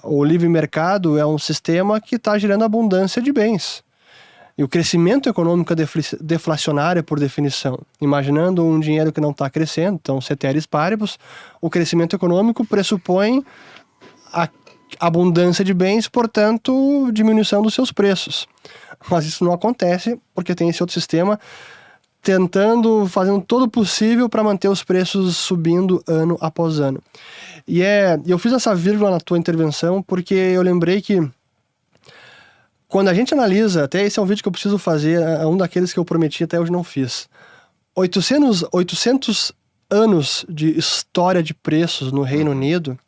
o livre mercado, é um sistema que está gerando abundância de bens. E o crescimento econômico é deflacionário, por definição. Imaginando um dinheiro que não está crescendo, então, ceteris paribus, o crescimento econômico pressupõe a abundância de bens, portanto, diminuição dos seus preços. Mas isso não acontece porque tem esse outro sistema fazendo todo o possível para manter os preços subindo ano após ano. E eu fiz essa vírgula na tua intervenção porque eu lembrei que quando a gente analisa, até esse é um vídeo que eu preciso fazer, é um daqueles que eu prometi, até hoje não fiz. 800 anos de história de preços no Reino Unido,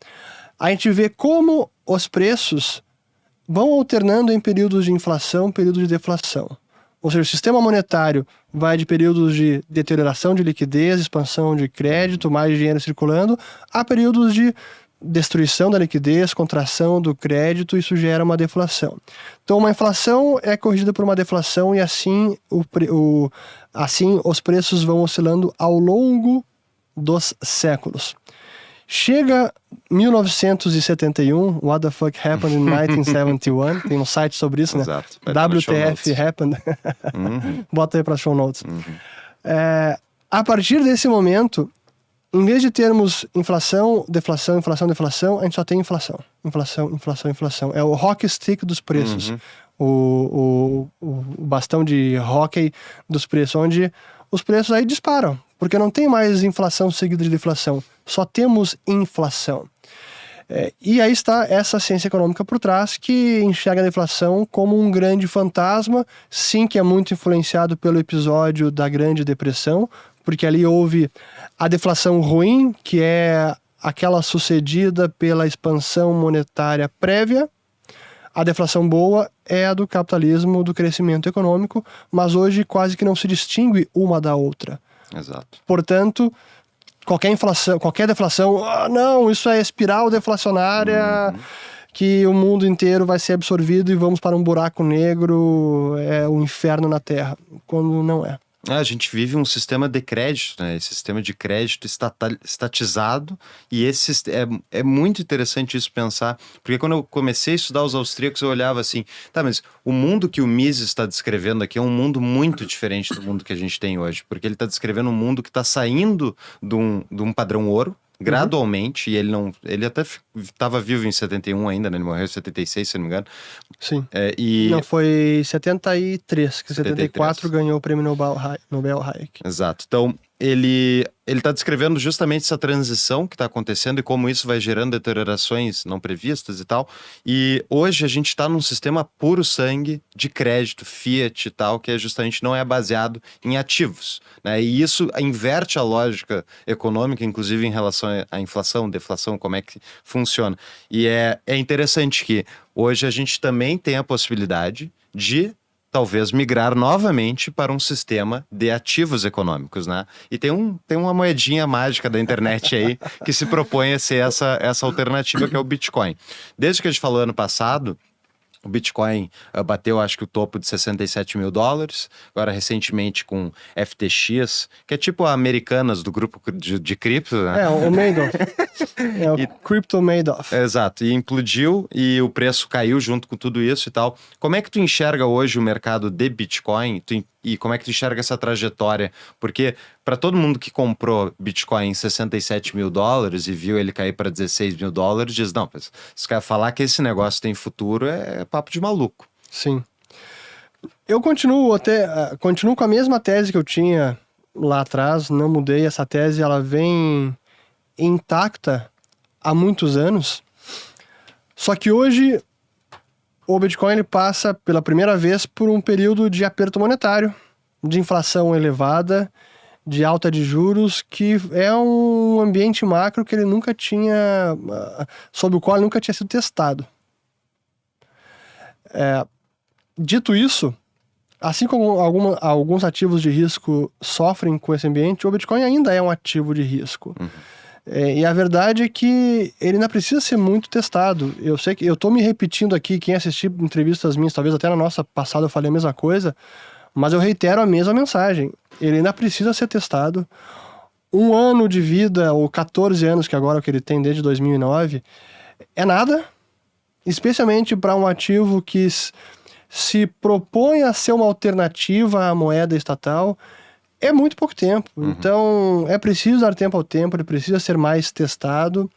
a gente vê como os preços vão alternando em períodos de inflação, períodos de deflação. Ou seja, o sistema monetário vai de períodos de deterioração de liquidez, expansão de crédito, mais dinheiro circulando, a períodos de destruição da liquidez, contração do crédito, isso gera uma deflação. Então, uma inflação é corrigida por uma deflação e assim, assim os preços vão oscilando ao longo dos séculos. Chega 1971, What the Fuck Happened in 1971, tem um site sobre isso, né? Exato. WTF Happened. Bota aí para show notes. A partir desse momento, em vez de termos inflação, deflação, a gente só tem inflação. Inflação. É o hockey stick dos preços. O bastão de hóquei dos preços, onde os preços aí disparam, porque não tem mais inflação seguida de deflação, só temos inflação. E aí está essa ciência econômica por trás, que enxerga a deflação como um grande fantasma, sim, que é muito influenciado pelo episódio da Grande Depressão, porque ali houve a deflação ruim, que é aquela sucedida pela expansão monetária prévia. A deflação boa é a do capitalismo, do crescimento econômico, mas hoje quase que não se distingue uma da outra. Exato. Portanto, qualquer deflação, não, isso é espiral deflacionária, que o mundo inteiro vai ser absorvido e vamos para um buraco negro, é o inferno na Terra, quando não é. A gente vive um sistema de crédito, né? Esse sistema de crédito estatizado, e esse é muito interessante isso pensar, porque quando eu comecei a estudar os austríacos, eu olhava assim, tá, mas o mundo que o Mises está descrevendo aqui é um mundo muito diferente do mundo que a gente tem hoje, porque ele está descrevendo um mundo que está saindo de um padrão ouro, gradualmente, e ele até estava vivo em 71 ainda, né? Ele morreu em 76, se não me engano. Sim. E... Não, foi 73, que 73. 74 ganhou o prêmio Nobel Hayek. Exato. Então, ele está descrevendo justamente essa transição que está acontecendo e como isso vai gerando deteriorações não previstas e tal. E hoje a gente está num sistema puro sangue de crédito, fiat e tal, que justamente não é baseado em ativos, né? E isso inverte a lógica econômica, inclusive em relação à inflação, deflação, como é que funciona. E é interessante que hoje a gente também tem a possibilidade de talvez migrar novamente para um sistema de ativos econômicos, né? E tem uma moedinha mágica da internet aí que se propõe a ser essa alternativa, que é o Bitcoin. Desde que a gente falou ano passado, o Bitcoin bateu, acho que, o topo de $67 mil. Agora, recentemente, com FTX, que é tipo a Americanas do grupo de cripto, né? O Madoff. Crypto Madoff. Exato. E implodiu e o preço caiu junto com tudo isso e tal. Como é que tu enxerga hoje o mercado de Bitcoin? E como é que tu enxerga essa trajetória? Porque para todo mundo que comprou Bitcoin em $67 mil e viu ele cair para $16 mil, diz, não, se quer falar que esse negócio tem futuro, é papo de maluco. Sim. Eu continuo com a mesma tese que eu tinha lá atrás, não mudei. Essa tese, ela vem intacta há muitos anos. Só que hoje o Bitcoin ele passa pela primeira vez por um período de aperto monetário, de inflação elevada, de alta de juros, que é um ambiente macro que ele nunca tinha, sobre o qual ele nunca tinha sido testado. Dito isso, assim como alguns ativos de risco sofrem com esse ambiente, o Bitcoin ainda é um ativo de risco. E a verdade é que ele ainda precisa ser muito testado. Eu sei que eu tô me repetindo aqui, quem assistiu entrevistas minhas, talvez até na nossa passada eu falei a mesma coisa, mas eu reitero a mesma mensagem. Ele ainda precisa ser testado. 1 ano de vida, ou 14 anos, que agora é o que ele tem desde 2009, é nada, especialmente para um ativo que se propõe a ser uma alternativa à moeda estatal. É muito pouco tempo, então é preciso dar tempo ao tempo, ele precisa ser mais testado,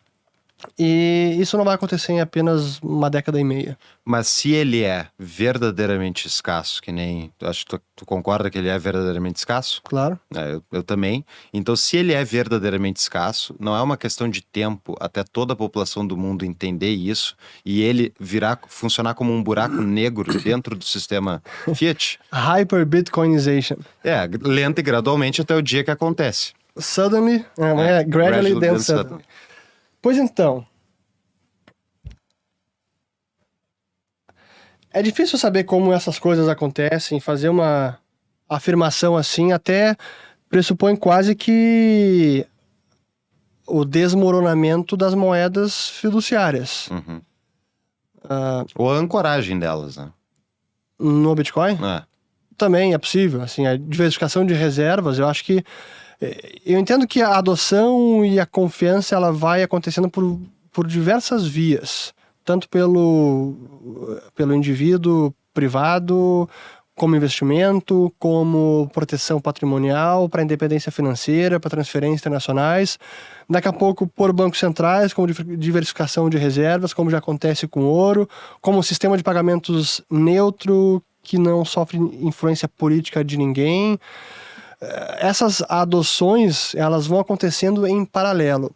e isso não vai acontecer em apenas 1 década e meia. Mas se ele é verdadeiramente escasso, que nem, acho que tu concorda que ele é verdadeiramente escasso? Claro. Eu também. Então, se ele é verdadeiramente escasso, não é uma questão de tempo até toda a população do mundo entender isso e ele funcionar como um buraco negro dentro do sistema Fiat? Hyper-Bitcoinization. Lenta e gradualmente até o dia que acontece. Suddenly, gradually then suddenly. Pois então, é difícil saber como essas coisas acontecem, fazer uma afirmação assim até pressupõe quase que o desmoronamento das moedas fiduciárias. Ou a ancoragem delas, né? No Bitcoin? Também é possível, assim, a diversificação de reservas, eu acho que eu entendo que a adoção e a confiança ela vai acontecendo por diversas vias, tanto pelo indivíduo privado, como investimento, como proteção patrimonial, para independência financeira, para transferências internacionais, daqui a pouco por bancos centrais, como diversificação de reservas, como já acontece com ouro, como sistema de pagamentos neutro, que não sofre influência política de ninguém. essas adoções, elas vão acontecendo em paralelo.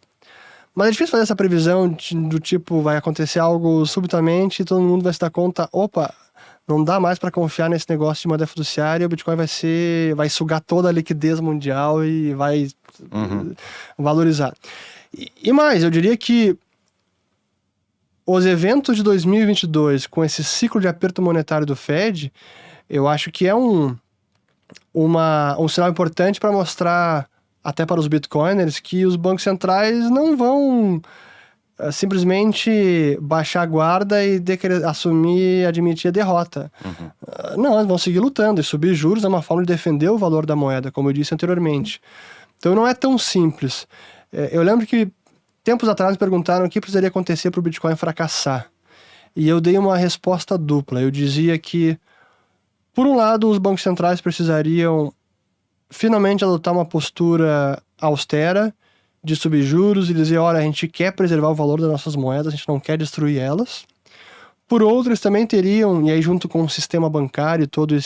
Mas é difícil fazer essa previsão do tipo, vai acontecer algo subitamente e todo mundo vai se dar conta, opa, não dá mais para confiar nesse negócio de moeda fiduciária, o Bitcoin vai sugar toda a liquidez mundial e vai valorizar. E mais, eu diria que os eventos de 2022, com esse ciclo de aperto monetário do Fed, eu acho que é um sinal importante para mostrar, até para os bitcoiners, que os bancos centrais não vão simplesmente baixar a guarda e admitir a derrota. Não, eles vão seguir lutando, e subir juros é uma forma de defender o valor da moeda, como eu disse anteriormente. Então não é tão simples. Eu lembro que tempos atrás me perguntaram o que precisaria acontecer para o Bitcoin fracassar. E eu dei uma resposta dupla. Eu dizia que, por um lado, os bancos centrais precisariam finalmente adotar uma postura austera de subir juros e dizer, olha, a gente quer preservar o valor das nossas moedas, a gente não quer destruir elas. Por outro, eles também teriam, e aí junto com o sistema bancário, toda a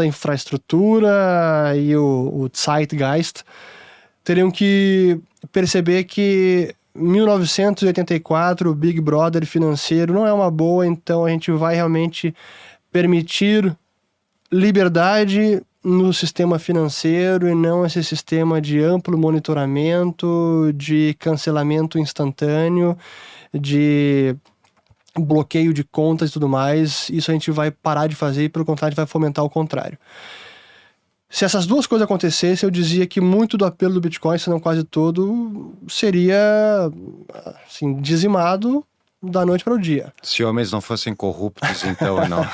infraestrutura e o Zeitgeist, teriam que perceber que 1984, o Big Brother financeiro não é uma boa, então a gente vai realmente permitir liberdade no sistema financeiro e não esse sistema de amplo monitoramento, de cancelamento instantâneo, de bloqueio de contas e tudo mais. Isso a gente vai parar de fazer e, pelo contrário, a gente vai fomentar o contrário. Se essas duas coisas acontecessem, eu dizia que muito do apelo do Bitcoin, se não quase todo, seria assim, dizimado da noite para o dia. Se homens não fossem corruptos, então não.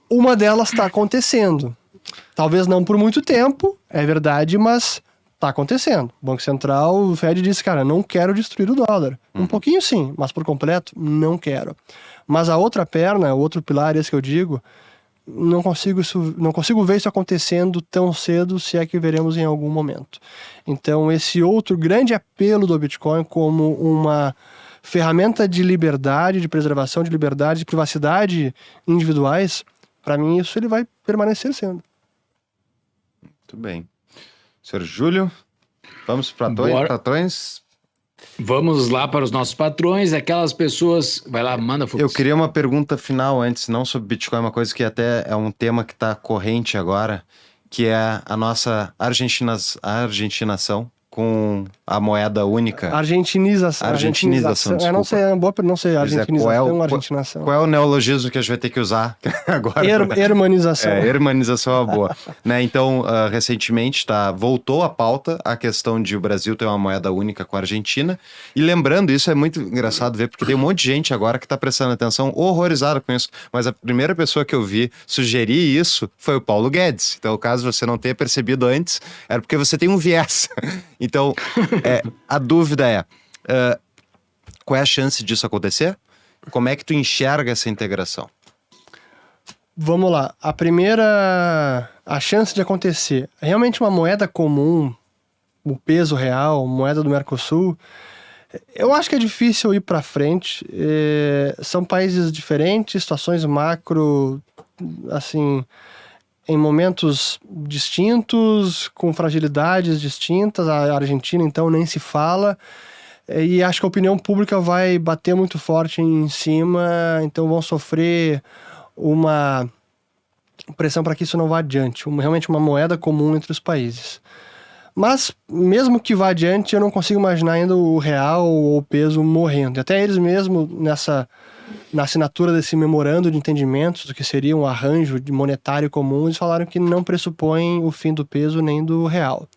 Uma delas está acontecendo. Talvez não por muito tempo, é verdade, mas está acontecendo. O Banco Central, o Fed disse, cara, não quero destruir o dólar. Um pouquinho sim, mas por completo, não quero. Mas a outra perna, o outro pilar, esse que eu digo, não consigo ver isso acontecendo tão cedo, se é que veremos em algum momento. Então, esse outro grande apelo do Bitcoin como uma ferramenta de liberdade, de preservação de liberdade, de privacidade individuais, para mim isso ele vai permanecer sendo. Muito bem. Senhor Júlio, vamos para patrões? Vamos lá para os nossos patrões, aquelas pessoas... Vai lá, manda, Fux. Eu queria uma pergunta final antes, não sobre Bitcoin, uma coisa que até é um tema que está corrente agora, que é a nossa argentinação com a moeda única. Argentinização. Desculpa. Não sei, é boa, não sei, argentinização, argentinação. Qual é o neologismo que a gente vai ter que usar agora? Hermanização. Hermanização é uma boa. Né? Então, recentemente voltou à pauta a questão de o Brasil ter uma moeda única com a Argentina. E lembrando, isso é muito engraçado ver, porque tem um monte de gente agora que está prestando atenção, horrorizada com isso. Mas a primeira pessoa que eu vi sugerir isso foi o Paulo Guedes. Então, caso você não tenha percebido antes, era porque você tem um viés. Então, a dúvida é, qual é a chance disso acontecer? Como é que tu enxerga essa integração? Vamos lá. A chance de acontecer. Realmente uma moeda comum, o peso real, moeda do Mercosul, eu acho que é difícil ir para frente. São países diferentes, situações macro, assim, em momentos distintos, com fragilidades distintas. A Argentina, então, nem se fala. E acho que a opinião pública vai bater muito forte em cima, então vão sofrer uma pressão para que isso não vá adiante. Realmente uma moeda comum entre os países. Mas, mesmo que vá adiante, eu não consigo imaginar ainda o real ou o peso morrendo. Até eles mesmos, na assinatura desse memorando de entendimentos do que seria um arranjo monetário comum, eles falaram que não pressupõem o fim do peso nem do real.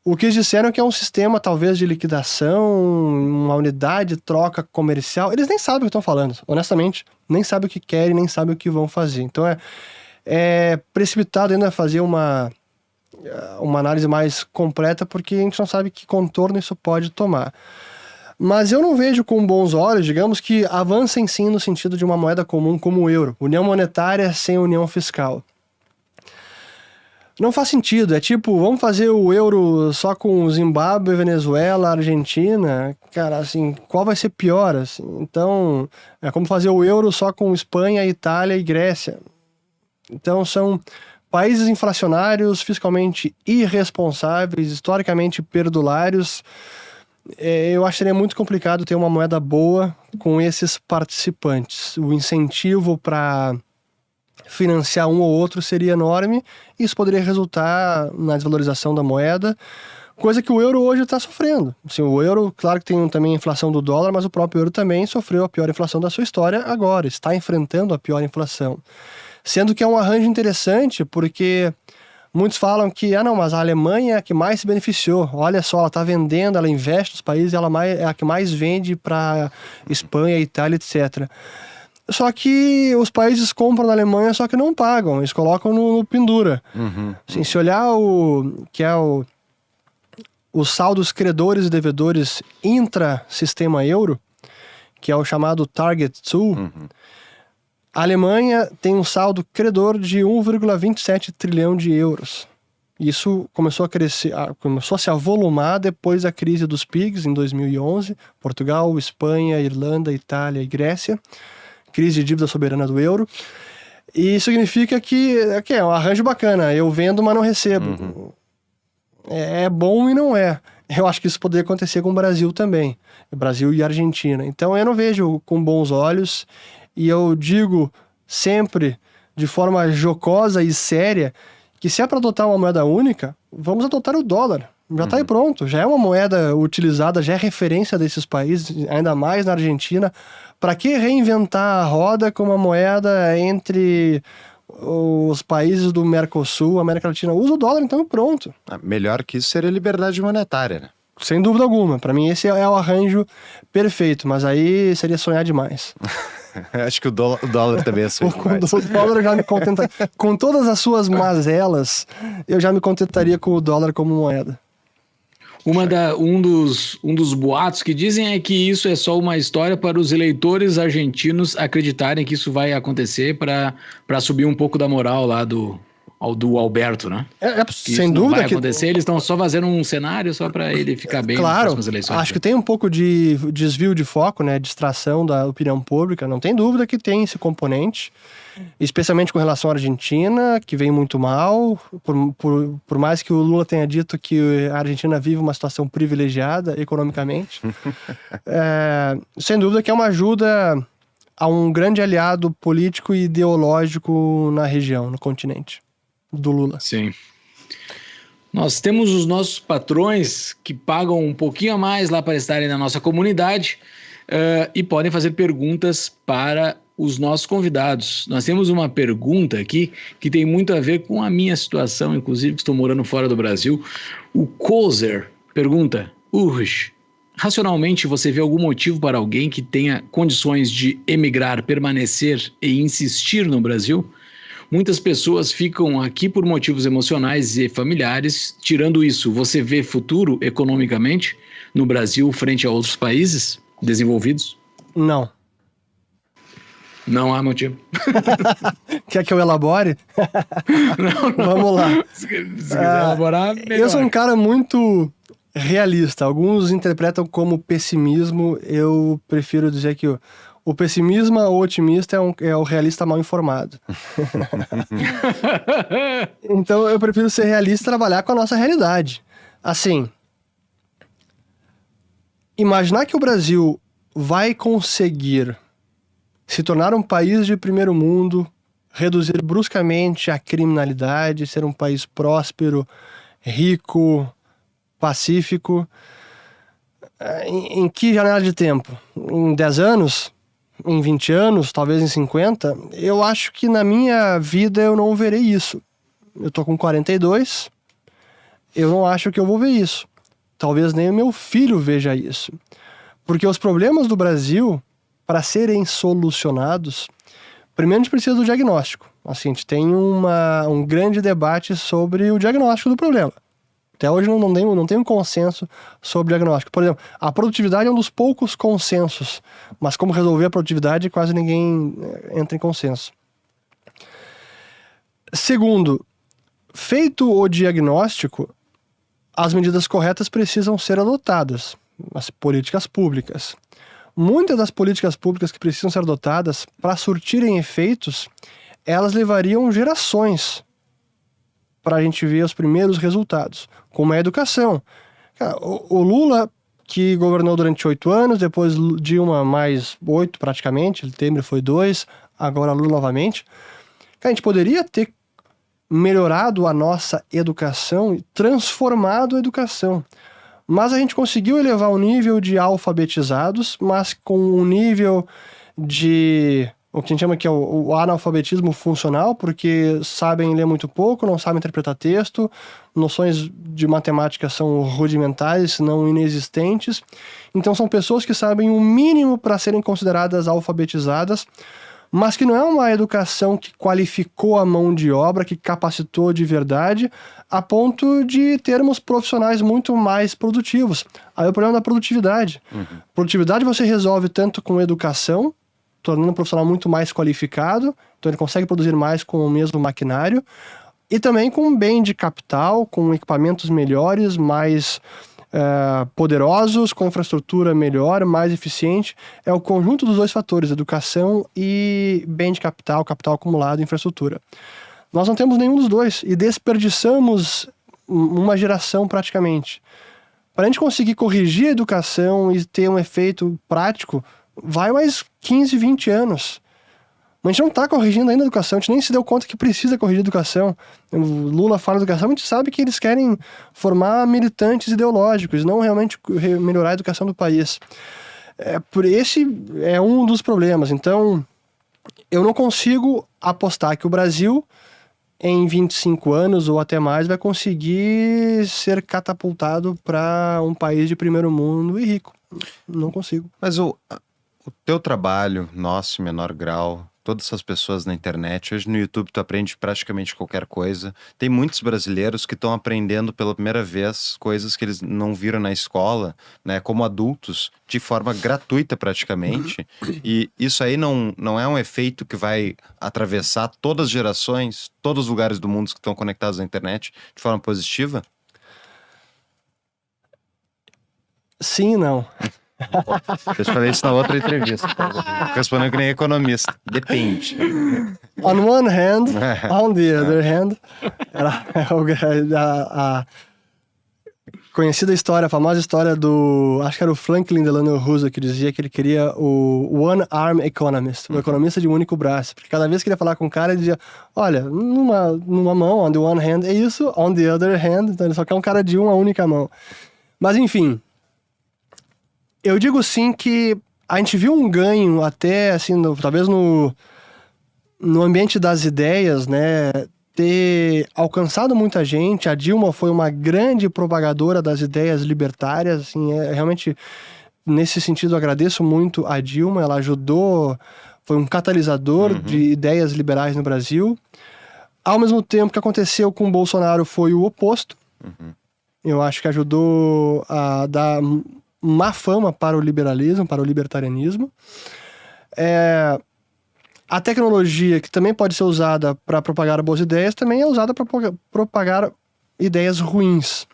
O que eles disseram é que é um sistema, talvez, de liquidação, uma unidade de troca comercial. Eles nem sabem o que estão falando, honestamente. Nem sabem o que querem, nem sabem o que vão fazer. Então é precipitado ainda fazer uma análise mais completa, porque a gente não sabe que contorno isso pode tomar. Mas eu não vejo com bons olhos, digamos, que avancem sim no sentido de uma moeda comum como o euro. União monetária sem união fiscal. Não faz sentido. É tipo, vamos fazer o euro só com Zimbábue, Venezuela, Argentina. Cara, assim, qual vai ser pior? Assim? Então, é como fazer o euro só com Espanha, Itália e Grécia. Então são países inflacionários, fiscalmente irresponsáveis, historicamente perdulários. Eu acho que seria muito complicado ter uma moeda boa com esses participantes. O incentivo para financiar um ou outro seria enorme, e isso poderia resultar na desvalorização da moeda, coisa que o euro hoje está sofrendo. Assim, o euro, claro que tem também a inflação do dólar, mas o próprio euro também sofreu a pior inflação da sua história agora, está enfrentando a pior inflação. Sendo que é um arranjo interessante, porque muitos falam que, mas a Alemanha é a que mais se beneficiou. Olha só, ela está vendendo, ela investe nos países, ela é a que mais vende para Espanha, Itália, etc. Só que os países compram na Alemanha, só que não pagam, eles colocam no pendura. Assim, se olhar os saldos credores e devedores intra-sistema euro, que é o chamado Target 2, a Alemanha tem um saldo credor de 1,27 trilhão de euros. Isso começou a crescer, começou a se avolumar depois da crise dos PIGs em 2011, Portugal, Espanha, Irlanda, Itália e Grécia. Crise de dívida soberana do euro, e isso significa que é um arranjo bacana, eu vendo, mas não recebo. É bom e não é. Eu acho que isso poderia acontecer com o Brasil também, Brasil e Argentina. Então eu não vejo com bons olhos, e eu digo sempre, de forma jocosa e séria, que se é para adotar uma moeda única, vamos adotar o dólar. Já está aí pronto, já é uma moeda utilizada, já é referência desses países, ainda mais na Argentina. Para que reinventar a roda com uma moeda entre os países do Mercosul, América Latina? Usa o dólar, então pronto. Melhor que isso seria liberdade monetária, né? Sem dúvida alguma. Para mim esse é o arranjo perfeito, mas aí seria sonhar demais. Acho que o dólar também é sonhar demais. O dólar eu já me contentaria. Com todas as suas mazelas, eu já me contentaria com o dólar como moeda. Um dos boatos que dizem é que isso é só uma história para os eleitores argentinos acreditarem que isso vai acontecer para subir um pouco da moral lá do Alberto, né? Sem dúvida. Vai acontecer, eles estão só fazendo um cenário só para ele ficar bem nas próximas eleições. Acho que tem um pouco de desvio de foco, né? Distração da opinião pública. Não tem dúvida que tem esse componente. Especialmente com relação à Argentina, que vem muito mal, por mais que o Lula tenha dito que a Argentina vive uma situação privilegiada economicamente. Sem dúvida que é uma ajuda a um grande aliado político e ideológico na região, no continente, do Lula. Sim. Nós temos os nossos patrões que pagam um pouquinho a mais lá para estarem na nossa comunidade e podem fazer perguntas para os nossos convidados. Nós temos uma pergunta aqui que tem muito a ver com a minha situação, inclusive que estou morando fora do Brasil. O Kozer pergunta: racionalmente você vê algum motivo para alguém que tenha condições de emigrar, permanecer e insistir no Brasil? Muitas pessoas ficam aqui por motivos emocionais e familiares. Tirando isso, você vê futuro economicamente no Brasil frente a outros países desenvolvidos? Não. Não há motivo. Quer que eu elabore? Não. Vamos lá. Se quiser elaborar, melhor. Eu sou um cara muito realista. Alguns interpretam como pessimismo. Eu prefiro dizer que o pessimismo ou otimista é o realista mal informado. Então eu prefiro ser realista e trabalhar com a nossa realidade. Assim, imaginar que o Brasil vai conseguir se tornar um país de primeiro mundo, reduzir bruscamente a criminalidade, ser um país próspero, rico, pacífico. Em que janela de tempo? Em 10 anos? Em 20 anos? Talvez em 50? Eu acho que na minha vida eu não verei isso. Eu tô com 42, eu não acho que eu vou ver isso. Talvez nem o meu filho veja isso. Porque os problemas do Brasil, para serem solucionados, primeiro a gente precisa do diagnóstico. Assim, a gente tem um grande debate sobre o diagnóstico do problema. Até hoje não tem um consenso sobre o diagnóstico. Por exemplo, a produtividade é um dos poucos consensos, mas como resolver a produtividade, quase ninguém entra em consenso. Segundo, feito o diagnóstico, as medidas corretas precisam ser adotadas, as políticas públicas. Muitas das políticas públicas que precisam ser adotadas para surtirem efeitos, elas levariam gerações para a gente ver os primeiros resultados, como é a educação. Cara, o Lula, que governou durante 8 anos, depois Dilma mais 8 praticamente, Temer foi 2, agora Lula novamente. Cara, a gente poderia ter melhorado a nossa educação e transformado a educação. Mas a gente conseguiu elevar o nível de alfabetizados, mas com um nível de o que a gente chama que é o analfabetismo funcional, porque sabem ler muito pouco, não sabem interpretar texto, noções de matemática são rudimentares, se não inexistentes. Então são pessoas que sabem o mínimo para serem consideradas alfabetizadas, mas que não é uma educação que qualificou a mão de obra, que capacitou de verdade, a ponto de termos profissionais muito mais produtivos. Aí é o problema da produtividade. Produtividade você resolve tanto com educação, tornando o profissional muito mais qualificado, então ele consegue produzir mais com o mesmo maquinário, e também com bem de capital, com equipamentos melhores, mais poderosos, com infraestrutura melhor, mais eficiente. É o conjunto dos dois fatores, educação e bem de capital, capital acumulado e infraestrutura. Nós não temos nenhum dos dois e desperdiçamos uma geração praticamente. Para a gente conseguir corrigir a educação e ter um efeito prático, vai mais 15, 20 anos. Mas a gente não está corrigindo ainda a educação, a gente nem se deu conta que precisa corrigir a educação. O Lula fala de educação, a gente sabe que eles querem formar militantes ideológicos, não realmente melhorar a educação do país. Esse é um dos problemas. Então, eu não consigo apostar que o Brasil, em 25 anos ou até mais, vai conseguir ser catapultado para um país de primeiro mundo e rico. Não consigo. Mas o teu trabalho, nosso, em menor grau, todas essas pessoas na internet, hoje no YouTube tu aprende praticamente qualquer coisa. Tem muitos brasileiros que estão aprendendo pela primeira vez coisas que eles não viram na escola, né, como adultos, de forma gratuita praticamente. E isso aí não é um efeito que vai atravessar todas as gerações, todos os lugares do mundo que estão conectados à internet de forma positiva? Sim e não. Eu te falei isso na outra entrevista. Respondendo que nem economista. Depende. On one hand, on the other hand, a conhecida história, a famosa história do, acho que era o Franklin Delano Roosevelt, que dizia que ele queria o One Arm Economist, o economista de um único braço. Porque cada vez que ele ia falar com um cara, ele dizia, olha, numa mão, on the one hand, é isso, on the other hand, então ele só quer um cara de uma única mão. Mas enfim, eu digo sim que a gente viu um ganho até, assim, talvez no ambiente das ideias, né, ter alcançado muita gente. A Dilma foi uma grande propagadora das ideias libertárias, assim, realmente, nesse sentido, eu agradeço muito a Dilma, ela ajudou, foi um catalisador de ideias liberais no Brasil. Ao mesmo tempo, o que aconteceu com o Bolsonaro foi o oposto. Eu acho que ajudou a dar má fama para o liberalismo, para o libertarianismo. A tecnologia, que também pode ser usada para propagar boas ideias, também é usada para propagar ideias ruins.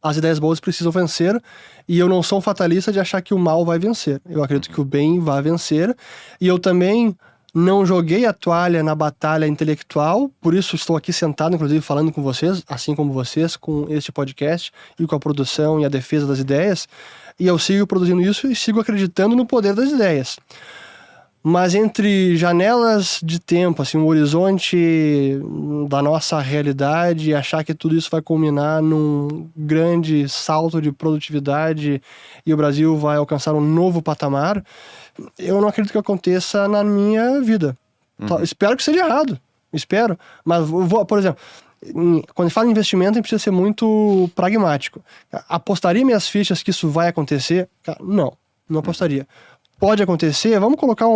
As ideias boas precisam vencer, e eu não sou um fatalista de achar que o mal vai vencer. Eu acredito que o bem vai vencer, e eu também não joguei a toalha na batalha intelectual, por isso estou aqui sentado, inclusive, falando com vocês, assim como vocês, com este podcast, e com a produção e a defesa das ideias, e eu sigo produzindo isso e sigo acreditando no poder das ideias. Mas entre janelas de tempo, assim, um horizonte da nossa realidade, achar que tudo isso vai culminar num grande salto de produtividade e o Brasil vai alcançar um novo patamar, eu não acredito que aconteça na minha vida. Espero que seja errado, espero. Mas, por exemplo, quando fala em investimento, a gente precisa ser muito pragmático. Apostaria minhas fichas que isso vai acontecer? Não apostaria. Pode acontecer, vamos colocar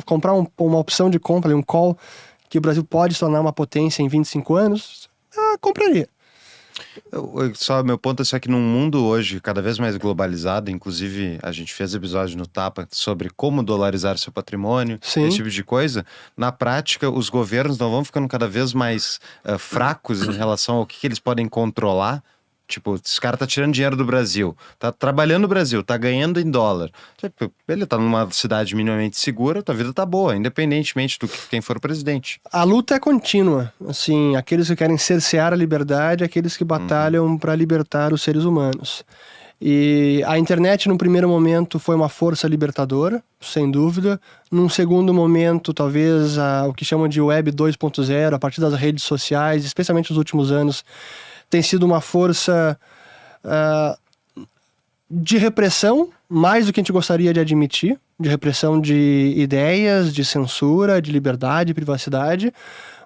comprar uma opção de compra, um call, que o Brasil pode se tornar uma potência em 25 anos, compraria. Só meu ponto é só que num mundo hoje cada vez mais globalizado, inclusive a gente fez episódio no Tapa sobre como dolarizar seu patrimônio, Sim. Esse tipo de coisa. Na prática, os governos não vão ficando cada vez mais fracos em relação ao que eles podem controlar Tipo, esse cara tá tirando dinheiro do Brasil, tá trabalhando no Brasil, tá ganhando em dólar. Tipo, ele tá numa cidade minimamente segura, tua vida tá boa, independentemente do que quem for o presidente. A luta é contínua, assim, aqueles que querem cercear a liberdade, aqueles que batalham para libertar os seres humanos. E a internet, num primeiro momento, foi uma força libertadora, sem dúvida. Num segundo momento, talvez o que chamam de Web 2.0, a partir das redes sociais, especialmente nos últimos anos, tem sido uma força de repressão, mais do que a gente gostaria de admitir, de repressão de ideias, de censura, de liberdade, de privacidade,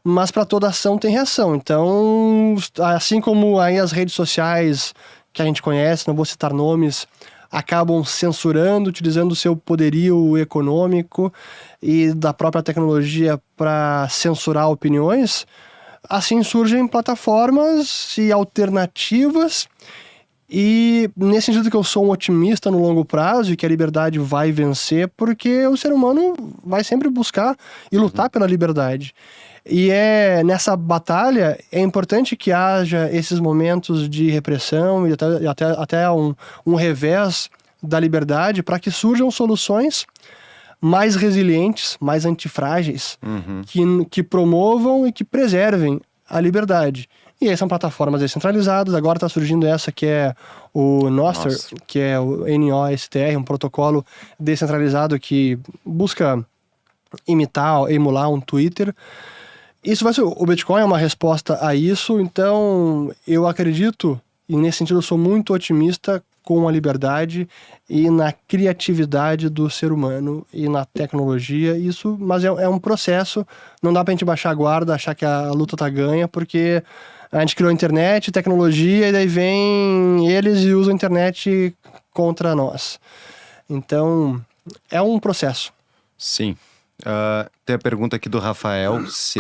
mas para toda ação tem reação. Então, assim como aí as redes sociais que a gente conhece, não vou citar nomes, acabam censurando, utilizando o seu poderio econômico e da própria tecnologia para censurar opiniões, assim surgem plataformas e alternativas. E nesse sentido que eu sou um otimista no longo prazo e que a liberdade vai vencer, porque o ser humano vai sempre buscar e lutar pela liberdade. E nessa batalha é importante que haja esses momentos de repressão e até um revés da liberdade para que surjam soluções mais resilientes, mais antifrágeis, que promovam e que preservem a liberdade. E aí são plataformas descentralizadas. Agora está surgindo essa que é o Nostr, que é o NOSTR, um protocolo descentralizado que busca emular um Twitter. Isso vai ser, o Bitcoin é uma resposta a isso, então eu acredito, e nesse sentido eu sou muito otimista com a liberdade e na criatividade do ser humano e na tecnologia. Isso, mas é um processo, não dá pra gente baixar a guarda, achar que a luta tá ganha, porque a gente criou a internet, tecnologia, e daí vem eles e usam a internet contra nós. Então, é um processo. Sim. Tem a pergunta aqui do Rafael C.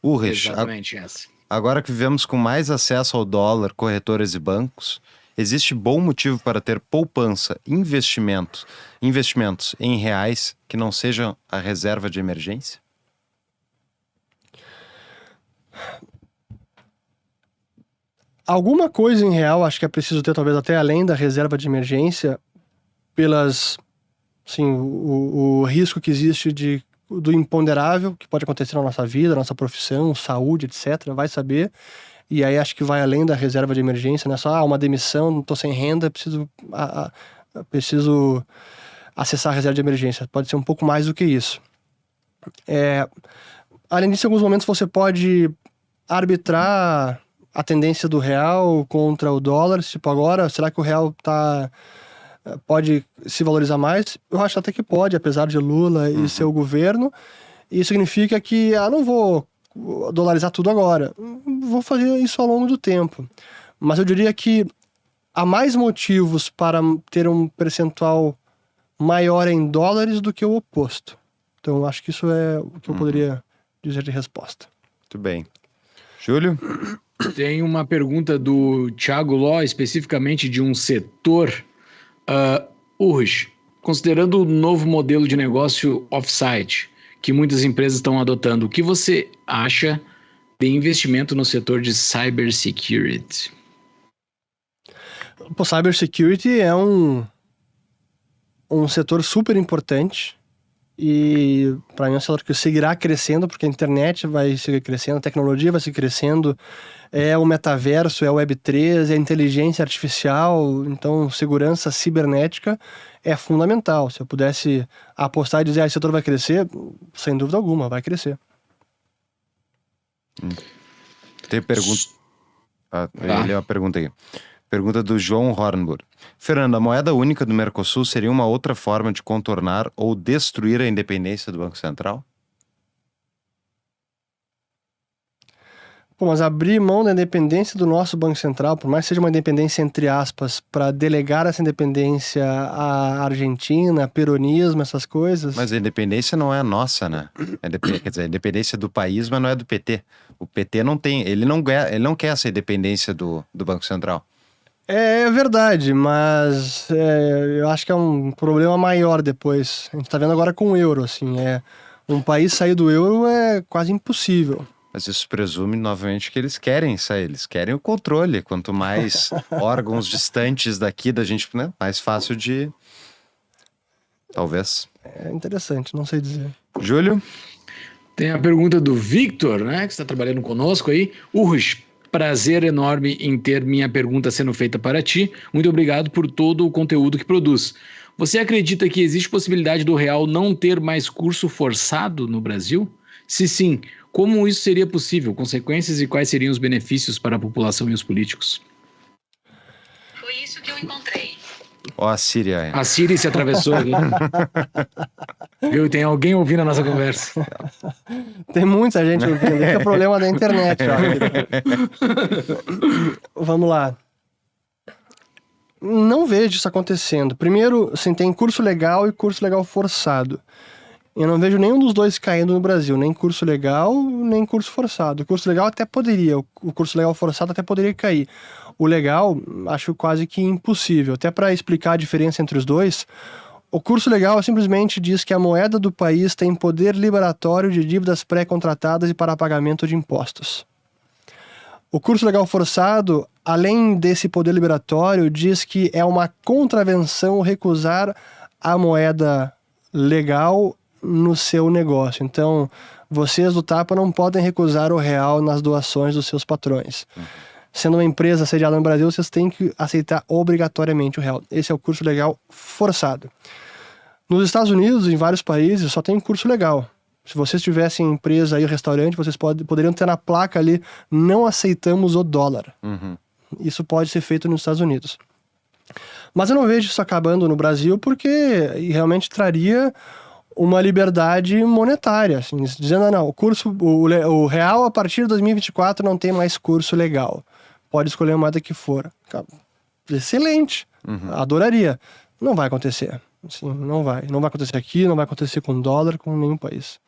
Urrich, Exatamente essa. agora que vivemos com mais acesso ao dólar, corretoras e bancos, existe bom motivo para ter poupança, investimentos em reais que não sejam a reserva de emergência? Alguma coisa em real, acho que é preciso ter, talvez até além da reserva de emergência, pelas, assim, o risco que existe do imponderável que pode acontecer na nossa vida, na nossa profissão, saúde, etc. Vai saber. E aí acho que vai além da reserva de emergência, não é só uma demissão, não estou sem renda, preciso acessar a reserva de emergência. Pode ser um pouco mais do que isso. Além disso, em alguns momentos você pode arbitrar a tendência do real contra o dólar. Tipo, agora, será que o real pode se valorizar mais? Eu acho até que pode, apesar de Lula e seu governo. Isso significa que, não vou dolarizar tudo agora. Vou fazer isso ao longo do tempo. Mas eu diria que há mais motivos para ter um percentual maior em dólares do que o oposto. Então, acho que isso é o que eu poderia dizer de resposta. Muito bem. Júlio? Tem uma pergunta do Thiago Ló, especificamente de um setor. Urrich, considerando o novo modelo de negócio off-site que muitas empresas estão adotando, o que você acha de investimento no setor de cybersecurity? O cybersecurity é um setor super importante e para mim é um setor que seguirá crescendo, porque a internet vai seguir crescendo, a tecnologia vai seguir crescendo, é o metaverso, é o Web3, é a inteligência artificial, então segurança cibernética é fundamental. Se eu pudesse apostar e dizer, esse setor vai crescer, sem dúvida alguma, vai crescer. Tem pergunta. Ele é uma pergunta aqui. Pergunta do João Hornburg. Fernando, a moeda única do Mercosul seria uma outra forma de contornar ou destruir a independência do Banco Central? Pô, mas abrir mão da independência do nosso Banco Central, por mais que seja uma independência entre aspas, para delegar essa independência à Argentina, peronismo, essas coisas... Mas a independência não é nossa, né? Quer dizer, a independência do país, mas não é do PT. O PT não tem, ele não quer essa independência do Banco Central. É verdade, mas eu acho que é um problema maior depois. A gente tá vendo agora com o euro, assim, um país sair do euro é quase impossível. Mas isso presume, novamente, que eles querem sair, eles querem o controle. Quanto mais órgãos distantes daqui da gente, né, mais fácil de... Talvez. É interessante, não sei dizer. Júlio? Tem a pergunta do Victor, né, que está trabalhando conosco aí. Urros, prazer enorme em ter minha pergunta sendo feita para ti. Muito obrigado por todo o conteúdo que produz. Você acredita que existe possibilidade do real não ter mais curso forçado no Brasil? Se sim, como isso seria possível? Consequências e quais seriam os benefícios para a população e os políticos? Foi isso que eu encontrei. Ó, a Síria. A Siri se atravessou aqui. Viu? Tem alguém ouvindo a nossa conversa. Tem muita gente ouvindo, esse é o problema da internet. Vamos lá. Não vejo isso acontecendo. Primeiro, assim, tem curso legal e curso legal forçado. Eu não vejo nenhum dos dois caindo no Brasil, nem curso legal, nem curso forçado. O curso legal até poderia, o curso legal forçado até poderia cair. O legal, acho quase que impossível. Até para explicar a diferença entre os dois, o curso legal simplesmente diz que a moeda do país tem poder liberatório de dívidas pré-contratadas e para pagamento de impostos. O curso legal forçado, além desse poder liberatório, diz que é uma contravenção recusar a moeda legal no seu negócio. Então, vocês do Tapa não podem recusar o real nas doações dos seus patrões. Sendo uma empresa sediada no Brasil, vocês têm que aceitar obrigatoriamente o real. Esse é o curso legal forçado. Nos Estados Unidos, em vários países, só tem curso legal. Se vocês tivessem empresa aí, restaurante, vocês poderiam ter na placa ali, não aceitamos o dólar. Isso pode ser feito nos Estados Unidos. Mas eu não vejo isso acabando no Brasil, porque realmente traria uma liberdade monetária, assim, dizendo, não, o real a partir de 2024 não tem mais curso legal. Pode escolher a moeda que for. Excelente. Adoraria. Não vai acontecer. Assim, não vai. Não vai acontecer aqui, não vai acontecer com dólar, com nenhum país.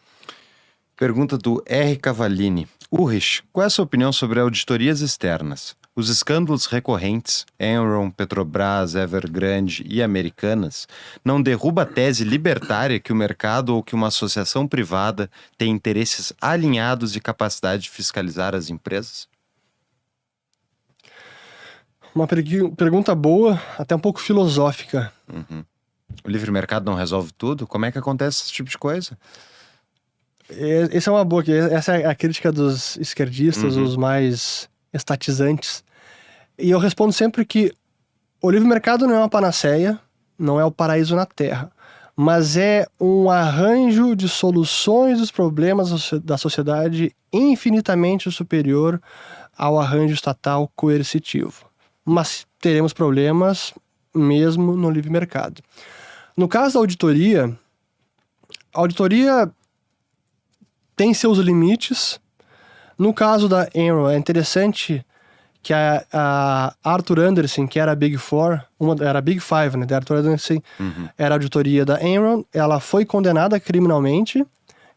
Pergunta do R. Cavallini. Urrich, qual é a sua opinião sobre auditorias externas? Os escândalos recorrentes, Enron, Petrobras, Evergrande e Americanas, não derruba a tese libertária que o mercado ou que uma associação privada tem interesses alinhados e capacidade de fiscalizar as empresas? Uma pergunta boa, até um pouco filosófica. O livre mercado não resolve tudo? Como é que acontece esse tipo de coisa? Essa é uma boa, essa é a crítica dos esquerdistas, os mais estatizantes. E eu respondo sempre que o livre mercado não é uma panaceia, não é o paraíso na Terra, mas é um arranjo de soluções dos problemas da sociedade infinitamente superior ao arranjo estatal coercitivo. Mas teremos problemas mesmo no livre mercado. No caso da auditoria, a auditoria tem seus limites. No caso da Enron, é interessante que a Arthur Andersen, que era a Big Four, era a Big Five, né? Da Arthur Andersen, era a auditoria da Enron, ela foi condenada criminalmente,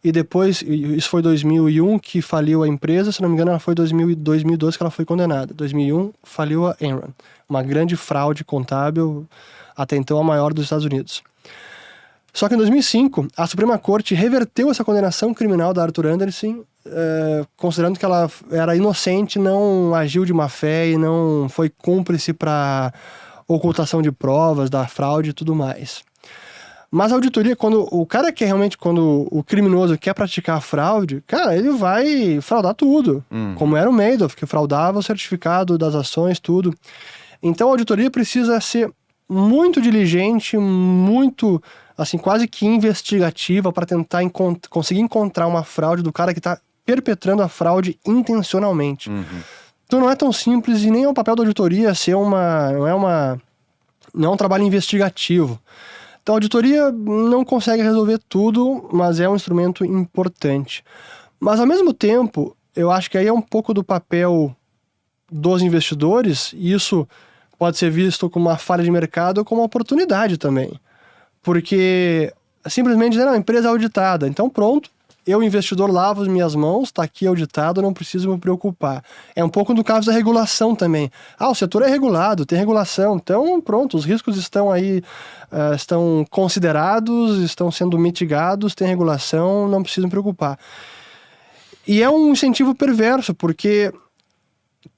e depois, isso foi 2001 que faliu a empresa, se não me engano, ela foi 2012 que ela foi condenada. 2001 faliu a Enron, uma grande fraude contábil, até então a maior dos Estados Unidos. Só que em 2005, a Suprema Corte reverteu essa condenação criminal da Arthur Andersen, considerando que ela era inocente, não agiu de má fé e não foi cúmplice para ocultação de provas, da fraude e tudo mais. Mas a auditoria, quando o criminoso quer praticar a fraude, cara, ele vai fraudar tudo. Como era o Madoff, que fraudava o certificado das ações, tudo. Então a auditoria precisa ser muito diligente, muito, assim, quase que investigativa para tentar conseguir encontrar uma fraude do cara que está perpetrando a fraude intencionalmente. Então não é tão simples e nem é um papel da auditoria ser não é um trabalho investigativo. Então a auditoria não consegue resolver tudo, mas é um instrumento importante. Mas ao mesmo tempo, eu acho que aí é um pouco do papel dos investidores, e isso pode ser visto como uma falha de mercado ou como uma oportunidade também. Porque simplesmente dizer, não, a empresa é auditada, então pronto, eu, investidor, lavo as minhas mãos, está aqui auditado, não preciso me preocupar. É um pouco do caso da regulação também. O setor é regulado, tem regulação, então pronto, os riscos estão aí, estão considerados, estão sendo mitigados, tem regulação, não preciso me preocupar. E é um incentivo perverso, porque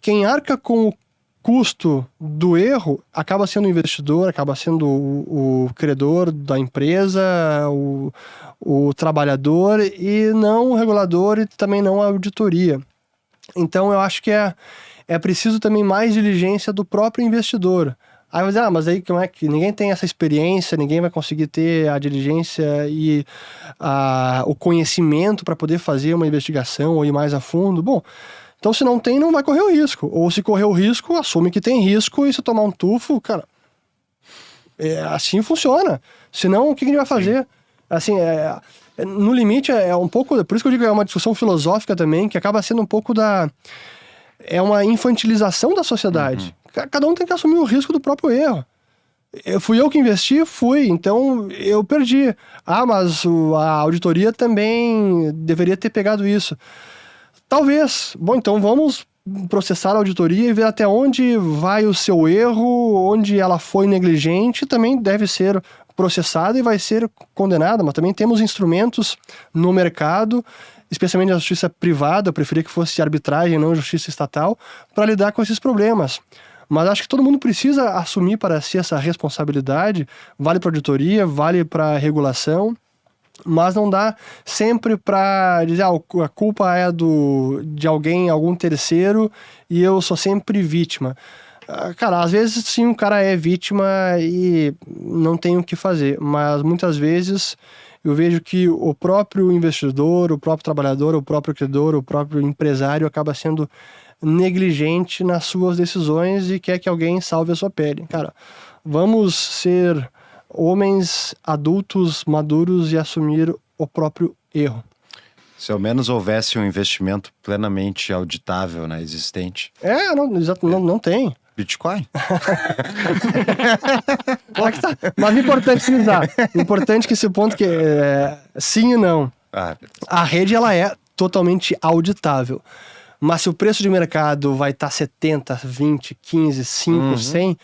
quem arca com o custo do erro acaba sendo o investidor, acaba sendo o credor da empresa, o trabalhador, e não o regulador e também não a auditoria. Então eu acho que é preciso também mais diligência do próprio investidor. Aí vai dizer, mas aí como é que ninguém tem essa experiência, ninguém vai conseguir ter a diligência e o conhecimento para poder fazer uma investigação ou ir mais a fundo? Bom, então se não tem, não vai correr o risco. Ou se correr o risco, assume que tem risco, e se tomar um tufo, cara, assim funciona. Senão, o que a gente vai fazer? Assim, no limite, é um pouco... Por isso que eu digo que é uma discussão filosófica também, que acaba sendo um pouco é uma infantilização da sociedade. Cada um tem que assumir o risco do próprio erro. Fui eu que investi? Fui. Então, eu perdi. Mas a auditoria também deveria ter pegado isso. Talvez. Bom, então vamos processar a auditoria e ver até onde vai o seu erro, onde ela foi negligente, também deve ser processada e vai ser condenada, mas também temos instrumentos no mercado, especialmente a justiça privada, eu preferia que fosse arbitragem, não justiça estatal, para lidar com esses problemas. Mas acho que todo mundo precisa assumir para si essa responsabilidade, vale para auditoria, vale para regulação, mas não dá sempre para dizer a culpa é de alguém, algum terceiro, e eu sou sempre vítima. Cara, às vezes sim, o cara é vítima e não tem o que fazer, mas muitas vezes eu vejo que o próprio investidor, o próprio trabalhador, o próprio credor, o próprio empresário acaba sendo negligente nas suas decisões e quer que alguém salve a sua pele. Cara, vamos ser homens adultos, maduros e assumir o próprio erro. Se ao menos houvesse um investimento plenamente auditável, né, existente. Não tem. Bitcoin? Mas importante frisar. Importante que esse ponto que sim e não. A rede ela é totalmente auditável. Mas se o preço de mercado vai estar 70, 20, 15, 5, 100,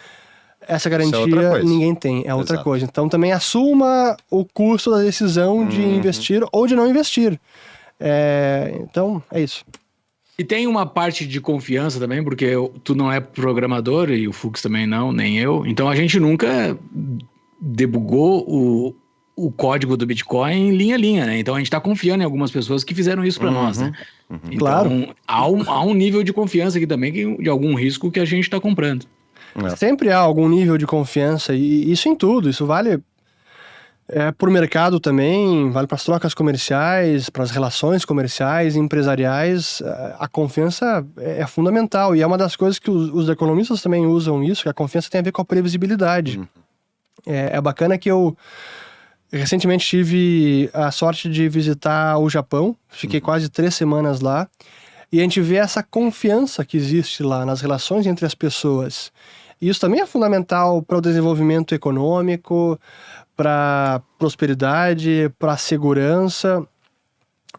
essa garantia ninguém tem. É outra coisa. Então também assuma o custo da decisão de investir ou de não investir. Então, é isso. E tem uma parte de confiança também, porque tu não é programador e o Fux também não, nem eu. Então a gente nunca debugou o código do Bitcoin em linha a linha, né? Então a gente tá confiando em algumas pessoas que fizeram isso para nós, né? Então, claro. Há um nível de confiança aqui também, de algum risco que a gente tá comprando. Sempre há algum nível de confiança, e isso em tudo. Isso vale para o mercado também, vale para as trocas comerciais, para as relações comerciais, empresariais. A confiança é fundamental, e é uma das coisas que os economistas também usam isso, que a confiança tem a ver com a previsibilidade. É bacana que eu recentemente tive a sorte de visitar o Japão, fiquei quase 3 semanas lá, e a gente vê essa confiança que existe lá nas relações entre as pessoas. E isso também é fundamental para o desenvolvimento econômico, para prosperidade, para segurança.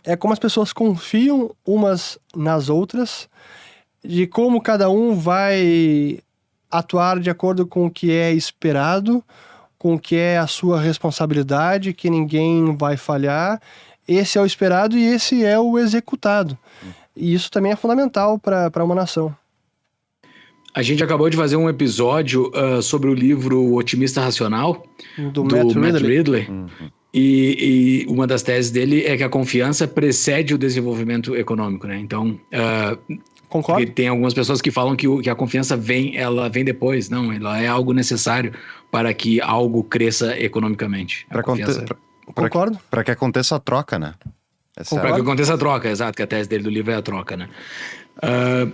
É como as pessoas confiam umas nas outras, de como cada um vai atuar de acordo com o que é esperado, com o que é a sua responsabilidade, que ninguém vai falhar. Esse é o esperado e esse é o executado. E isso também é fundamental para uma nação. A gente acabou de fazer um episódio sobre o livro O Otimista Racional, do Matt Ridley. E uma das teses dele é que a confiança precede o desenvolvimento econômico, né? Então, concordo. Tem algumas pessoas que falam que a confiança ela vem depois. Não, ela é algo necessário para que algo cresça economicamente. Concordo. Para que aconteça a troca, né? Para que aconteça a troca, exato, que a tese dele do livro é a troca, né?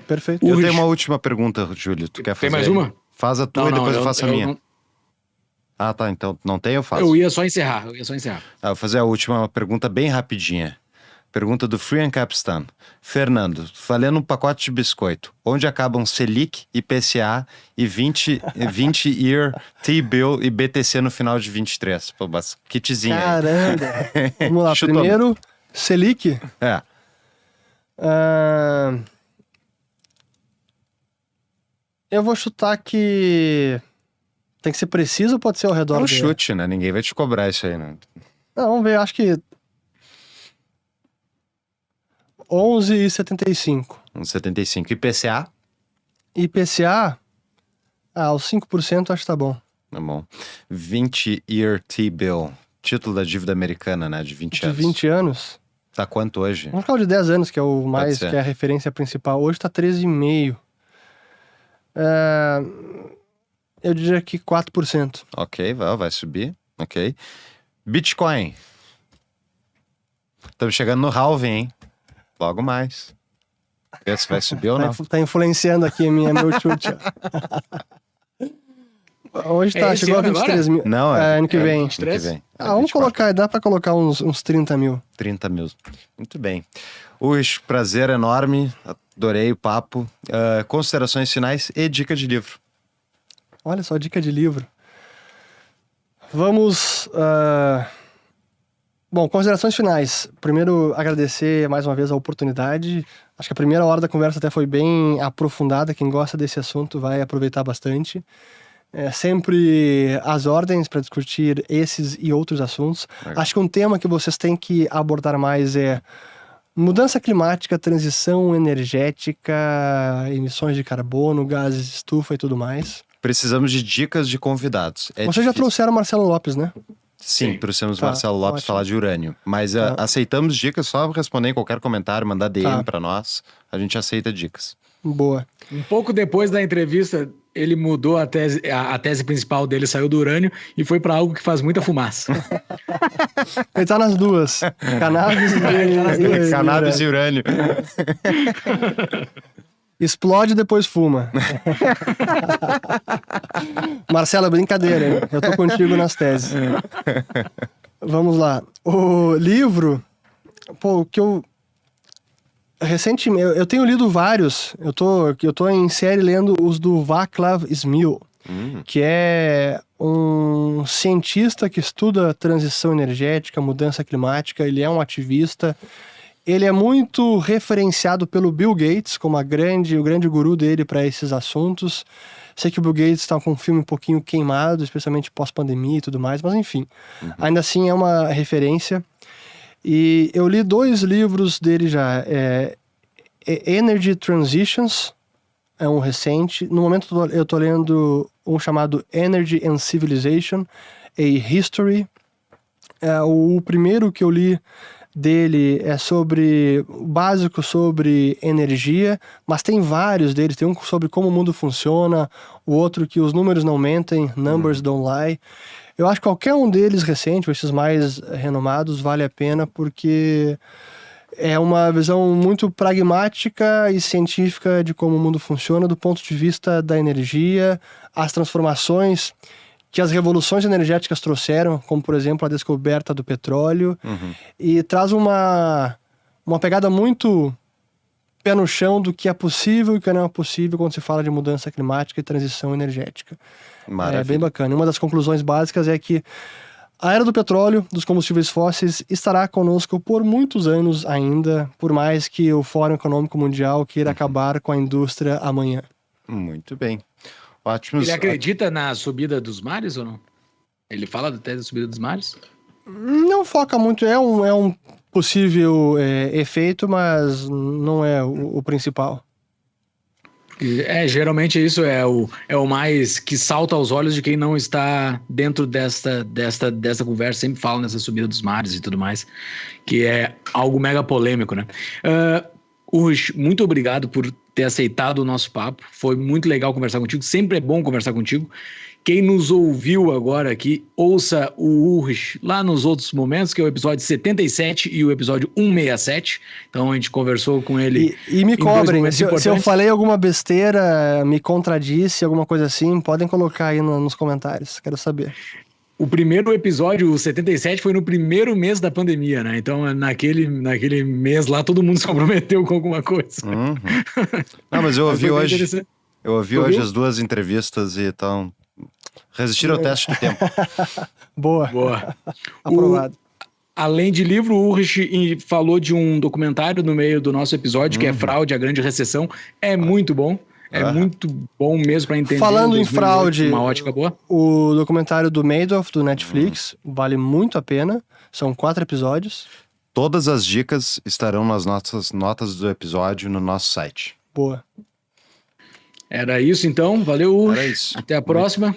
Perfeito. Eu tenho uma última pergunta, Júlio. Tu quer fazer? Tem mais uma? Faz a tua e depois eu faço a minha. Não... Tá. Então não tem, eu faço. Eu ia só encerrar. Eu vou fazer a última pergunta bem rapidinha. Pergunta do Free and Capstan. Fernando, valendo um pacote de biscoito, onde acabam Selic, IPCA e 20-year T-bill e BTC no final de 23? Pô, mas kitzinho. Caramba! Vamos lá, primeiro, Selic. Eu vou chutar que tem que ser preciso ou pode ser ao redor dele? É um chute, né? Ninguém vai te cobrar isso aí, né? Não, vamos ver, acho que 11,75. 1,75. IPCA? IPCA, os 5% acho que tá bom. Tá bom. 20-year T-bill. Título da dívida americana, né? De 20 anos. De 20 anos. Tá quanto hoje? Vamos falar de 10 anos, que é o mais, ser. que é a referência principal. Hoje tá 13,5. Eu diria que 4%. Ok, vai subir. Ok. Bitcoin. Estamos chegando no halving, hein? Logo mais. Vê se vai subir ou não. Tá influenciando aqui meu chute. Hoje tá, chegou a 23 mil. Não, ano que vem. 23? Ano que vem. Vamos 24. colocar, dá pra colocar uns 30 mil. 30 mil. Muito bem. Ux, prazer enorme. Adorei o papo. Considerações finais e dica de livro. Olha só, dica de livro. Vamos... Bom, considerações finais. Primeiro, agradecer mais uma vez a oportunidade. Acho que a primeira hora da conversa até foi bem aprofundada. Quem gosta desse assunto vai aproveitar bastante. Sempre às ordens para discutir esses e outros assuntos. Legal. Acho que um tema que vocês têm que abordar mais é mudança climática, transição energética, emissões de carbono, gases de estufa e tudo mais. Precisamos de dicas de convidados. Vocês já trouxeram o Marcelo Lopes, né? Sim, trouxemos o Tá, Marcelo Lopes ótimo. falar de urânio. Mas aceitamos dicas, só responder em qualquer comentário, mandar DM pra nós. A gente aceita dicas. Boa. Um pouco depois da entrevista, ele mudou a tese principal dele, saiu do urânio e foi para algo que faz muita fumaça. Ele tá nas duas. Cannabis e Cannabis e urânio. Explode e depois fuma. Marcelo, brincadeira, hein? Eu tô contigo nas teses. Vamos lá. O livro... o que eu... Recentemente... Eu tenho lido vários. Eu tô em série lendo os do Václav Smil, que é um cientista que estuda transição energética, mudança climática. Ele é um ativista. Ele é muito referenciado pelo Bill Gates como o grande guru dele para esses assuntos. Sei que o Bill Gates está com um filme um pouquinho queimado, especialmente pós-pandemia e tudo mais, mas enfim. Ainda assim é uma referência. E eu li 2 livros dele já. Energy Transitions, é um recente. No momento eu tô lendo um chamado Energy and Civilization, a History. O primeiro que eu li dele é básico sobre energia, mas tem vários deles. Tem um sobre como o mundo funciona, o outro que os números não mentem, Numbers Don't Lie. Eu acho que qualquer um deles recente, esses mais renomados, vale a pena porque é uma visão muito pragmática e científica de como o mundo funciona do ponto de vista da energia, as transformações que as revoluções energéticas trouxeram, como, por exemplo, a descoberta do petróleo, e traz uma pegada muito pé no chão do que é possível e o que não é possível quando se fala de mudança climática e transição energética. Maravilha. É bem bacana. Uma das conclusões básicas é que a era do petróleo, dos combustíveis fósseis, estará conosco por muitos anos ainda, por mais que o Fórum Econômico Mundial queira acabar com a indústria amanhã. Muito bem. Ótimo. Ele acredita na subida dos mares ou não? Ele fala da tese da subida dos mares? Não foca muito, é um possível efeito, mas não é o principal. Geralmente isso é o mais que salta aos olhos de quem não está dentro desta conversa, sempre fala nessa subida dos mares e tudo mais, que é algo mega polêmico, né? Ursh, muito obrigado por ter aceitado o nosso papo, foi muito legal conversar contigo, sempre é bom conversar contigo. Quem nos ouviu agora aqui, ouça o Ursh lá nos outros momentos, que é o episódio 77 e o episódio 167. Então a gente conversou com ele. E me cobrem, se eu importantes. falei alguma besteira, me contradisse, alguma coisa assim, podem colocar aí nos comentários, quero saber. O primeiro episódio, o 77, foi no primeiro mês da pandemia, né? Então naquele mês lá todo mundo se comprometeu com alguma coisa. Não, mas eu ouvi hoje. Eu ouvi hoje Ouviu? as 2 entrevistas e então resistir ao teste do tempo. Boa. Aprovado. Além de livro, o Ursh falou de um documentário no meio do nosso episódio, que é Fraude, a Grande Recessão. É muito bom. É muito bom mesmo para entender. Falando em 2008, fraude, uma ótica boa. O documentário do Madoff, do Netflix, vale muito a pena. São 4 episódios. Todas as dicas estarão nas nossas notas do episódio no nosso site. Boa. Era isso então, valeu. Era isso. Até a próxima.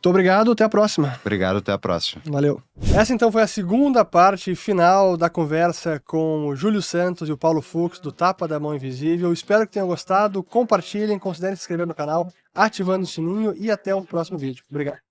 Muito obrigado, até a próxima. Obrigado, até a próxima. Valeu. Essa então foi a segunda parte final da conversa com o Júlio Santos e o Paulo Fux do Tapa da Mão Invisível. Espero que tenham gostado. Compartilhem, considerem se inscrever no canal, ativando o sininho e até o próximo vídeo. Obrigado.